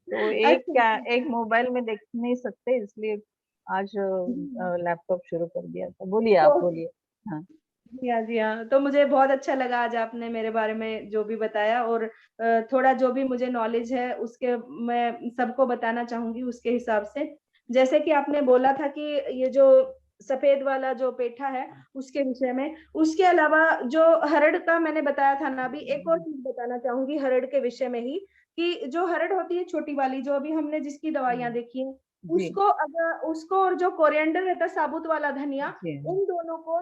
तो एक मोबाइल में देख नहीं सकते, इसलिए आज लैपटॉप शुरू कर दिया था। बोलिए, आप बोलिए। हाँ जी हाँ, तो मुझे बहुत अच्छा लगा आज आपने मेरे बारे में जो भी बताया और थोड़ा जो भी मुझे नॉलेज है उसके मैं सबको बताना चाहूंगी उसके हिसाब से। जैसे कि आपने बोला था कि ये जो सफेद वाला जो पेठा है उसके विषय में, उसके अलावा जो हरड़ का मैंने बताया था ना, अभी एक और चीज बताना चाहूंगी हरड़ के विषय में ही, कि जो हरड़ होती है छोटी वाली, जो अभी हमने जिसकी दवाइयां देखी है, उसको और जो कोरिएंडर रहता है साबुत वाला धनिया, उन दोनों को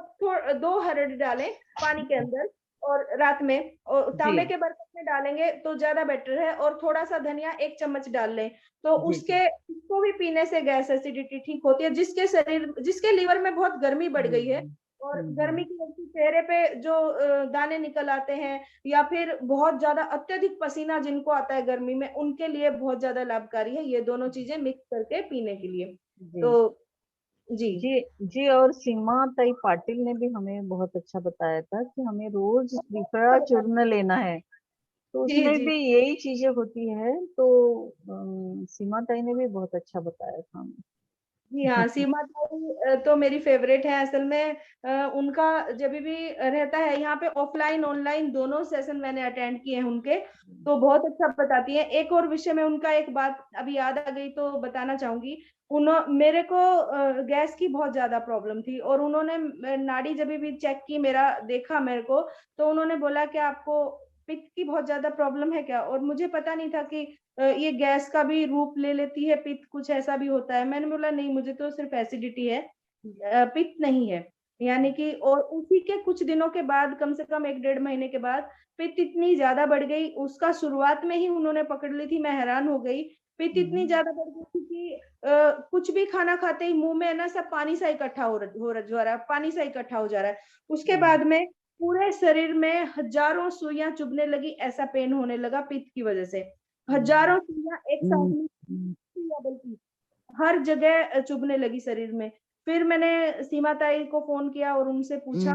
2 हरड़ डालें पानी के अंदर और रात में, और तांबे के बर्तन में डालेंगे तो ज्यादा बेटर है, और थोड़ा सा धनिया 1 चम्मच डाल लें तो उसको भी पीने से गैस एसिडिटी ठीक होती है। जिसके लीवर में बहुत गर्मी बढ़ गई है और गर्मी की वजह से चेहरे पे जो दाने निकल आते हैं या फिर बहुत ज्यादा अत्यधिक पसीना जिनको आता है गर्मी में, उनके लिए बहुत ज्यादा लाभकारी है ये दोनों चीजें मिक्स करके पीने के लिए। तो जी और सीमा ताई पाटिल ने भी हमें बहुत अच्छा बताया था कि हमें रोज त्रिफला चूर्ण लेना है, तो उसमें भी यही चीजें होती है। तो सीमा ताई ने भी बहुत अच्छा बताया था हमें। जी हाँ, सीमा ताई तो मेरी फेवरेट है असल में। उनका जब भी रहता है यहाँ पे, ऑफलाइन ऑनलाइन दोनों सेशन मैंने अटेंड किए हैं उनके, तो बहुत अच्छा बताती हैं। एक और विषय में उनका एक बात अभी याद आ गई तो बताना चाहूंगी। मेरे को गैस की बहुत ज्यादा प्रॉब्लम थी और उन्होंने नाड़ी जब भी चेक की, मेरा देखा मेरे को, तो उन्होंने बोला कि आपको पित्त की बहुत ज्यादा प्रॉब्लम है क्या, और मुझे पता नहीं था कि ये गैस का भी रूप ले लेती है, पित्त कुछ ऐसा भी होता है। मैंने बोला नहीं, मुझे तो सिर्फ एसिडिटी है, पित्त नहीं है। यानी कि और उसी के कुछ दिनों के बाद, कम से कम 1-1.5 महीने के बाद, पित्त इतनी ज्यादा बढ़ गई, उसका शुरुआत में ही उन्होंने पकड़ ली थी, मैं हैरान हो गई। पित्त इतनी ज्यादा बढ़ गई थी कि कुछ भी खाना खाते ही मुंह में ना सब पानी सा इकट्ठा हो रहा है, पानी सा इकट्ठा हो जा रहा है। उसके बाद में पूरे शरीर में हजारों सुइयां चुभने लगी, ऐसा पेन होने लगा पित्त की वजह से। हजारों सुइयां एक साथ में, बल्कि हर जगह चुभने लगी शरीर में। फिर मैंने सीमा ताई को फोन किया और उनसे पूछा,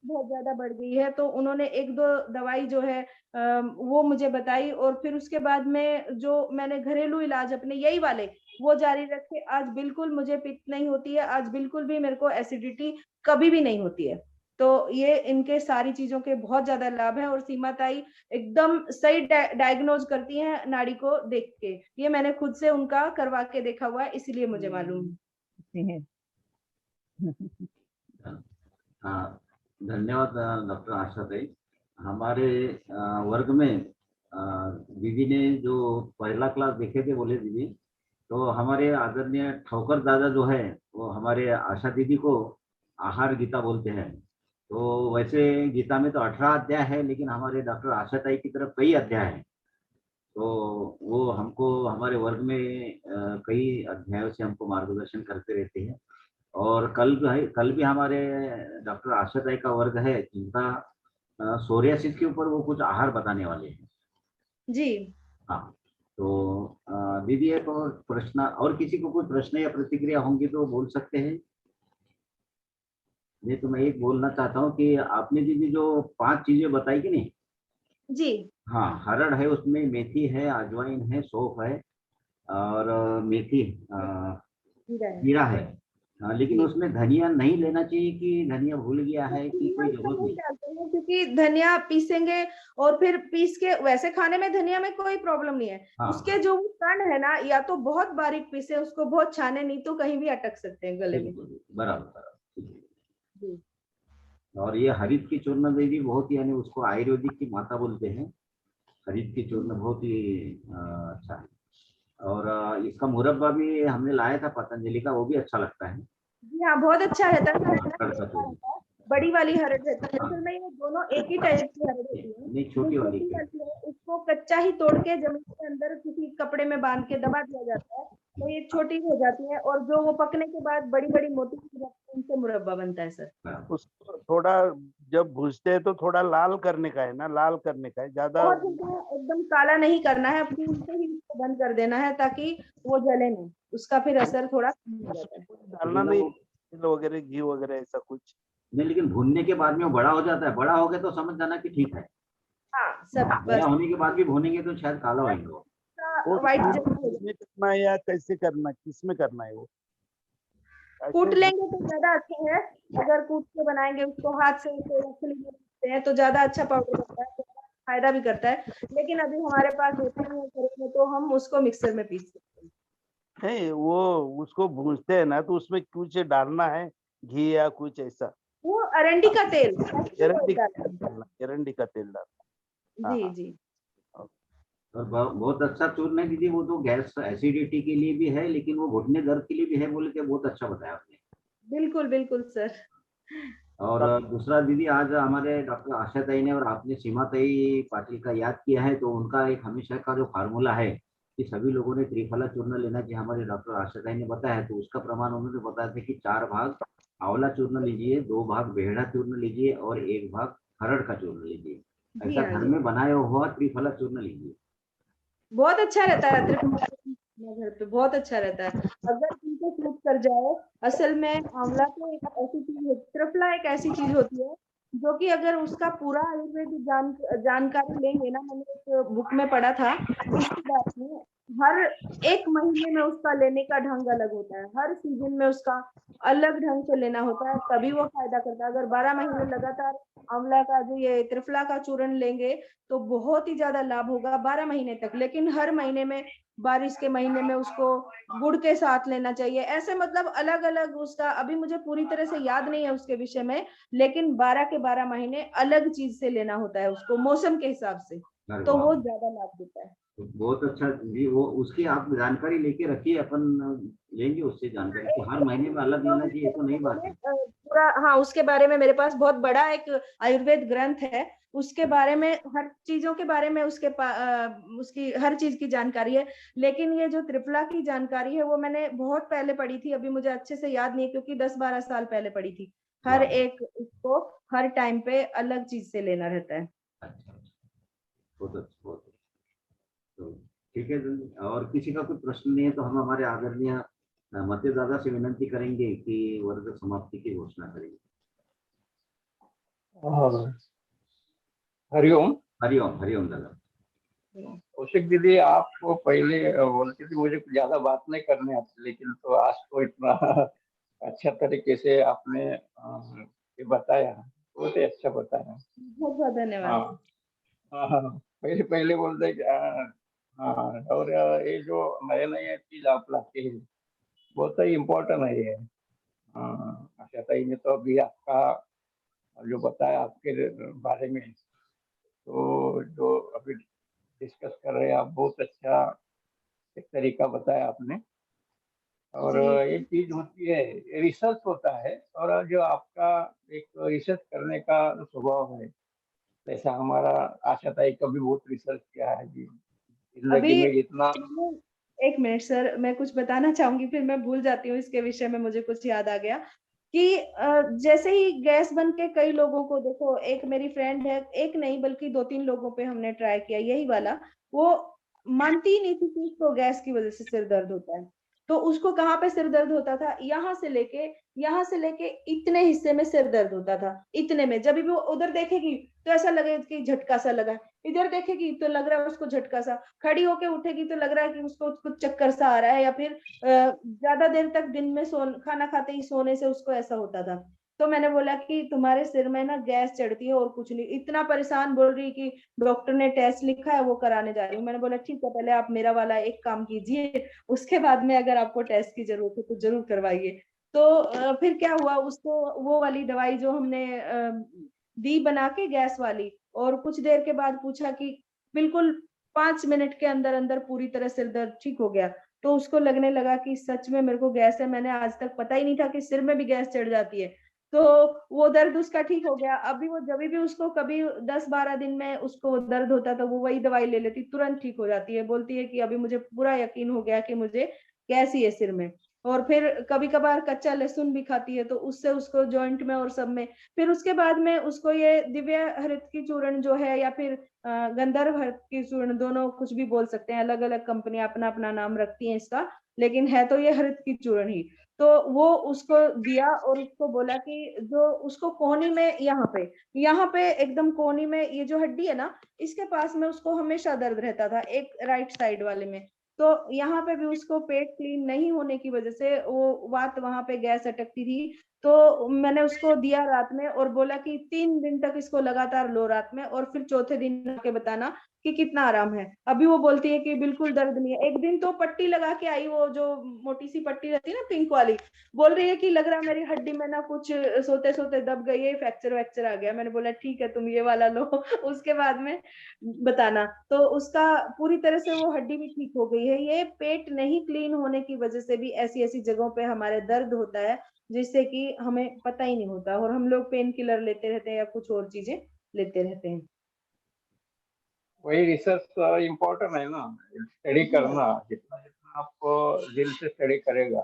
बहुत ज्यादा बढ़ गई है, तो उन्होंने 1-2 दवाई जो है वो मुझे बताई, और फिर उसके बाद में जो मैंने घरेलू इलाज अपने यही वाले वो जारी रखे। आज बिल्कुल मुझे पित्त नहीं होती है, आज बिल्कुल भी मेरे को एसिडिटी कभी भी नहीं होती है। तो ये इनके सारी चीजों के बहुत ज्यादा लाभ है, और सीमा ताई एकदम सही डायग्नोज करती हैं नाड़ी को देख के। ये मैंने खुद से उनका करवा के देखा हुआ है, इसीलिए मुझे मालूम है। हाँ, धन्यवाद डॉक्टर आशा ताई। हमारे वर्ग में दीदी ने जो पहला क्लास देखे थे, बोले दीदी, तो हमारे आदरणीय ठोकर दादा जो है वो हमारे आशा दीदी को आहार गीता बोलते हैं। तो वैसे गीता में तो 18 अध्याय है, लेकिन हमारे डॉक्टर आशा ताई की तरफ कई अध्याय हैं। तो वो हमको हमारे वर्ग में कई अध्यायों से हमको मार्गदर्शन करते रहते हैं। और कल भी हमारे डॉक्टर आशा ताई का वर्ग है, जिनका सोरियासिस के ऊपर वो कुछ आहार बताने वाले हैं जी। हाँ, तो दीदी एक और प्रश्न, और किसी को कोई प्रश्न या प्रतिक्रिया होंगी तो बोल सकते हैं। नहीं तो मैं एक बोलना चाहता हूँ कि आपने दीदी जो 5 चीजें बताई कि नहीं जी हाँ, हरड़ है, उसमें मेथी है, अजवाइन है, सौंफ है, और मेथी जीरा है। लेकिन उसमें धनिया नहीं लेना चाहिए कि धनिया भूल गया है कि कोई जरूरत नहीं? डालते हैं क्योंकि धनिया पीसेंगे और फिर पीस के वैसे खाने में धनिया में कोई प्रॉब्लम नहीं है। उसके जो तन है ना, या तो बहुत बारीक पीसे उसको, बहुत छाने, नहीं तो कहीं भी अटक सकते हैं गले में। बराबर। और ये हरित की चूर्ण देवी बहुत ही, यानी उसको आयुर्वेदिक की माता बोलते हैं। हरित की चूर्ण बहुत ही अच्छा है। और इसका मुरब्बा भी हमने लाया था पतंजलि का, वो भी अच्छा लगता है। जी हाँ, बहुत अच्छा रहता है। बड़ी वाली हरड़ रहती है, असल में ये दोनों एक ही टाइप की हरड़ होती है। नहीं, छोटी वाली है उसको कच्चा ही तोड़ के जमीन के अंदर किसी कपड़े में बांध के दबा दिया जाता है, तो ये छोटी हो जाती है, और जो वो पकने के बाद बड़ी बड़ी मोटी हो जाती है, उनसे मुरब्बा बनता है सर। थोड़ा जब भूजते हैं तो थोड़ा लाल करने का है ना, लाल करने का है ज्यादा। बहुत ज्यादा एकदम काला नहीं करना है, फूल से ही इसको बंद कर देना है ताकि वो जले नहीं, उसका फिर असर थोड़ा कम हो जाता है। डालना नहीं, तेल वगैरह घी वगैरह ऐसा कुछ नहीं, लेकिन भूनने के बाद में वो बड़ा हो जाता है, बड़ा हो गया तो समझ जाना कि ठीक है। हाँ सब बड़ा बस होने के बाद भी भूनेंगे तो शायद काला होएंगे वो। वो व्हाइट किसमें करना है या कैसे करना है, किसमें करना है वो? कूट ऐसे लेंगे तो ज्यादा अच्छा है, अगर कूट के बनाएंगे उसको हाथ से उसे रखते हैं तो ज्यादा अच्छा पाउडर बनता है, ज्यादा फायदा भी करता है। लेकिन अभी हमारे पास होता नहीं है घर में, तो हम उसको मिक्सर में पीस सकते हैं। नहीं, वो उसको भूनते हैं ना तो उसमें कुछ डालना है, घी या कुछ ऐसा? वो अरंडी का तेल, castor oil एरंडी डालना है। डालना, एरंडी का तेल डालना। जी हाँ, जी और बहुत अच्छा चूर्ण है दीदी, वो तो गैस एसिडिटी के लिए भी है, लेकिन वो घुटने दर्द के लिए भी है बोल के बहुत अच्छा बताया आपने। बिल्कुल बिल्कुल सर। और दूसरा दीदी, आज हमारे डॉक्टर आशा ताई ने और आपने सीमा ताई पाटिल का याद किया है, तो उनका एक हमेशा का जो फार्मूला है कि सभी लोगों ने त्रिफला चूर्ण लेना चाहिए, हमारे डॉक्टर आशा ताई ने बताया है, तो उसका प्रमाण उन्होंने बताया था कि 4 भाग आंवला चूर्ण लीजिए, 2 भाग बेहड़ा चूर्ण लीजिए और 1 भाग हरड़ का चूर्ण लीजिए। जी ऐसा हाँ घर जी, में बनाया हुआ त्रिफला चूर्ण लीजिए। बहुत अच्छा रहता है त्रिफला घर पे, बहुत अच्छा रहता है अगर इनको सूट कर जाए। असल में आंवला तो एक ऐसी चीज है, त्रिफला एक ऐसी चीज होती है जो कि अगर उसका पूरा आयुर्वेदिक जानकारी लेंगे ना, मैंने एक बुक में पढ़ा था इसके बारे में, हर एक महीने में उसका लेने का ढंग अलग होता है, हर सीजन में उसका अलग ढंग से लेना होता है, तभी वो फायदा करता है। अगर 12 महीने लगातार आंवला का जो ये त्रिफला का चूर्ण लेंगे तो बहुत ही ज्यादा लाभ होगा 12 महीने तक। लेकिन हर महीने में, बारिश के महीने में उसको गुड़ के साथ लेना चाहिए, ऐसे मतलब अलग अलग उसका, अभी मुझे पूरी तरह से याद नहीं है उसके विषय में, लेकिन 12 के 12 महीने अलग चीज से लेना होता है उसको, मौसम के हिसाब से, अरे तो वाह, वो ज्यादा लाभ देता है। तो बहुत अच्छा जी, वो उसकी आप जानकारी लेके रखिए, अपन लेंगे उससे जानकारी कि हर महीने में अलग लेना चाहिए, तो नई बात है। पूरा, हाँ उसके बारे में मेरे पास बहुत बड़ा एक आयुर्वेद ग्रंथ है, उसके बारे में हर चीजों के बारे में उसकी हर चीज की जानकारी है। लेकिन ये जो त्रिफला की जानकारी है वो मैंने बहुत पहले पढ़ी थी, अभी मुझे अच्छे से याद नहीं है क्योंकि 10-12 साल पहले पढ़ी थी। हर वाह, एक उसको हर टाइम पे अलग चीज से लेना रहता है। अच्छा अच्छा, बहुत अच्छा, बहुत अच्छा। तो ठीक है दीदी, और किसी का कोई प्रश्न नहीं है तो हम हमारे आदरणीय मते दादा से विनंती करेंगे कि वर्ग समाप्ति की घोषणा करेंगे। हरिओम। हरिओम, हरिओम दादा। कौशिक दीदी, आपको पहले बोलती थी मुझे ज्यादा बात नहीं करनी आती, लेकिन तो आज तो इतना अच्छा तरीके से आपने ये बताया, बहुत ही अच्छा बताया। बहुत बहुत धन्यवाद। हाँ हाँ, पहले पहले बोलते कि हाँ, और ये जो नए नए चीज आप लाते हैं बहुत ही इम्पोर्टेंट है ये। आशा ताई ने तो अभी आपका जो बताया आपके बारे में, तो जो अभी डिस्कस कर रहे हैं आप, बहुत अच्छा एक तरीका बताया आपने। और जी एक चीज होती है, रिसर्च होता है, और जो आपका एक रिसर्च करने का स्वभाव है, जैसा हमारा आशा ताई का भी बहुत रिसर्च किया है जी, जिंदगी अभी में जितना। एक मिनट सर, मैं कुछ बताना चाहूंगी फिर मैं भूल जाती हूँ इसके विषय में, मुझे कुछ याद आ गया कि जैसे ही गैस बन के कई लोगों को, देखो एक मेरी फ्रेंड है, एक नहीं बल्कि 2-3 लोगों पे हमने ट्राई किया यही वाला, वो मानती ही नहीं थी कि उसको गैस की वजह से सिर दर्द होता है। तो उसको कहाँ पे सिर दर्द होता था, यहाँ से लेके इतने हिस्से में सिर दर्द होता था, इतने में। जब भी वो उधर देखेगी तो ऐसा लगे कि झटका सा लगा, इधर देखेगी तो लग रहा है उसको झटका सा, खड़ी होके उठेगी तो लग रहा है कि उसको कुछ चक्कर सा आ रहा है, या फिर ज्यादा देर तक दिन में खाना खाते ही सोने से उसको ऐसा होता था। तो मैंने बोला कि तुम्हारे सिर में ना गैस चढ़ती है और कुछ नहीं, इतना परेशान बोल रही कि डॉक्टर ने टेस्ट लिखा है वो कराने जा रही हूँ। मैंने बोला ठीक है, पहले आप मेरा वाला एक काम कीजिए, उसके बाद में अगर आपको टेस्ट की जरूरत है तो जरूर करवाइए। तो फिर क्या हुआ, उसको वो वाली दवाई जो हमने दी बना के गैस वाली, और कुछ देर के बाद पूछा कि बिल्कुल 5 मिनट के अंदर अंदर पूरी तरह सिर दर्द ठीक हो गया। तो उसको लगने लगा कि सच में मेरे को गैस है, मैंने आज तक पता ही नहीं था कि सिर में भी गैस चढ़ जाती है। तो वो दर्द उसका ठीक हो गया। अभी वो जब भी उसको कभी 10-12 दिन में उसको दर्द होता तो वो वही दवाई ले लेती, तुरंत ठीक हो जाती है, बोलती है कि अभी मुझे पूरा यकीन हो गया कि मुझे गैस ही है सिर में। और फिर कभी कभार कच्चा लहसुन भी खाती है, तो उससे उसको जॉइंट में और सब में। फिर उसके बाद में उसको ये दिव्य हरित की चूर्ण जो है, या फिर गंधर्व हरित की चूर्ण, दोनों कुछ भी बोल सकते हैं, अलग अलग कंपनी अपना अपना नाम रखती है इसका, लेकिन है तो ये हरित की चूर्ण ही। तो वो उसको दिया और उसको बोला कि जो उसको कोहनी में, यहाँ पे एकदम कोहनी में, ये जो हड्डी है ना, इसके पास में उसको हमेशा दर्द रहता था, एक राइट साइड वाले में। तो यहाँ पे भी उसको पेट क्लीन नहीं होने की वजह से वो बात, वहां पे गैस अटकती थी। तो मैंने उसको दिया रात में और बोला कि 3 दिन तक इसको लगातार लो रात में, और फिर चौथे दिन आके बताना कि कितना आराम है। अभी वो बोलती है कि बिल्कुल दर्द नहीं है। एक दिन तो पट्टी लगा के आई, वो जो मोटी सी पट्टी रहती है ना, पिंक वाली, बोल रही है कि लग रहा है मेरी हड्डी में ना कुछ सोते सोते दब गई है, फ्रैक्चर वैक्चर आ गया। मैंने बोला ठीक है, तुम ये वाला लो उसके बाद में बताना। तो उसका पूरी तरह से वो हड्डी भी ठीक हो गई है। ये पेट नहीं क्लीन होने की वजह से भी ऐसी ऐसी जगहों पे हमारे दर्द होता है, जिससे कि हमें पता ही नहीं होता, और हम लोग पेन किलर लेते रहते हैं या कुछ और चीजें लेते रहते हैं। वही रिसर्च इम्पोर्टेंट है ना, स्टडी करना। जितना जितना आप दिल से स्टडी करेगा,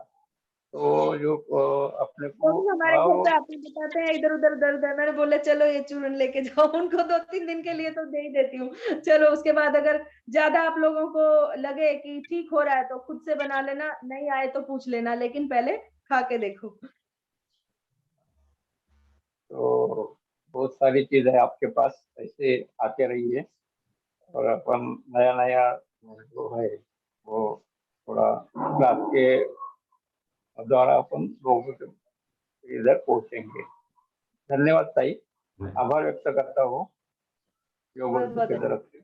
तो जो अपने तो को भी हमारे घर पे आते बताते हैं इधर उधर दर्द है, मैंने बोला चलो ये चूर्ण लेके जाओ, उनको 2-3 दिन के लिए तो दे ही देती हूँ। चलो उसके बाद अगर ज्यादा आप लोगों को लगे कि ठीक हो रहा है तो खुद से बना लेना, नहीं आए तो पूछ लेना, लेकिन पहले खा के देखो। तो बहुत सारी चीजें आपके पास ऐसे आते रही है, और अपन नया नया जो है वो थोड़ा क्लास के द्वारा अपन लोगों के इधर पहुंचेंगे। धन्यवाद ताई, आभार व्यक्त करता हूँ योग बहुत की बहुत तरफ से।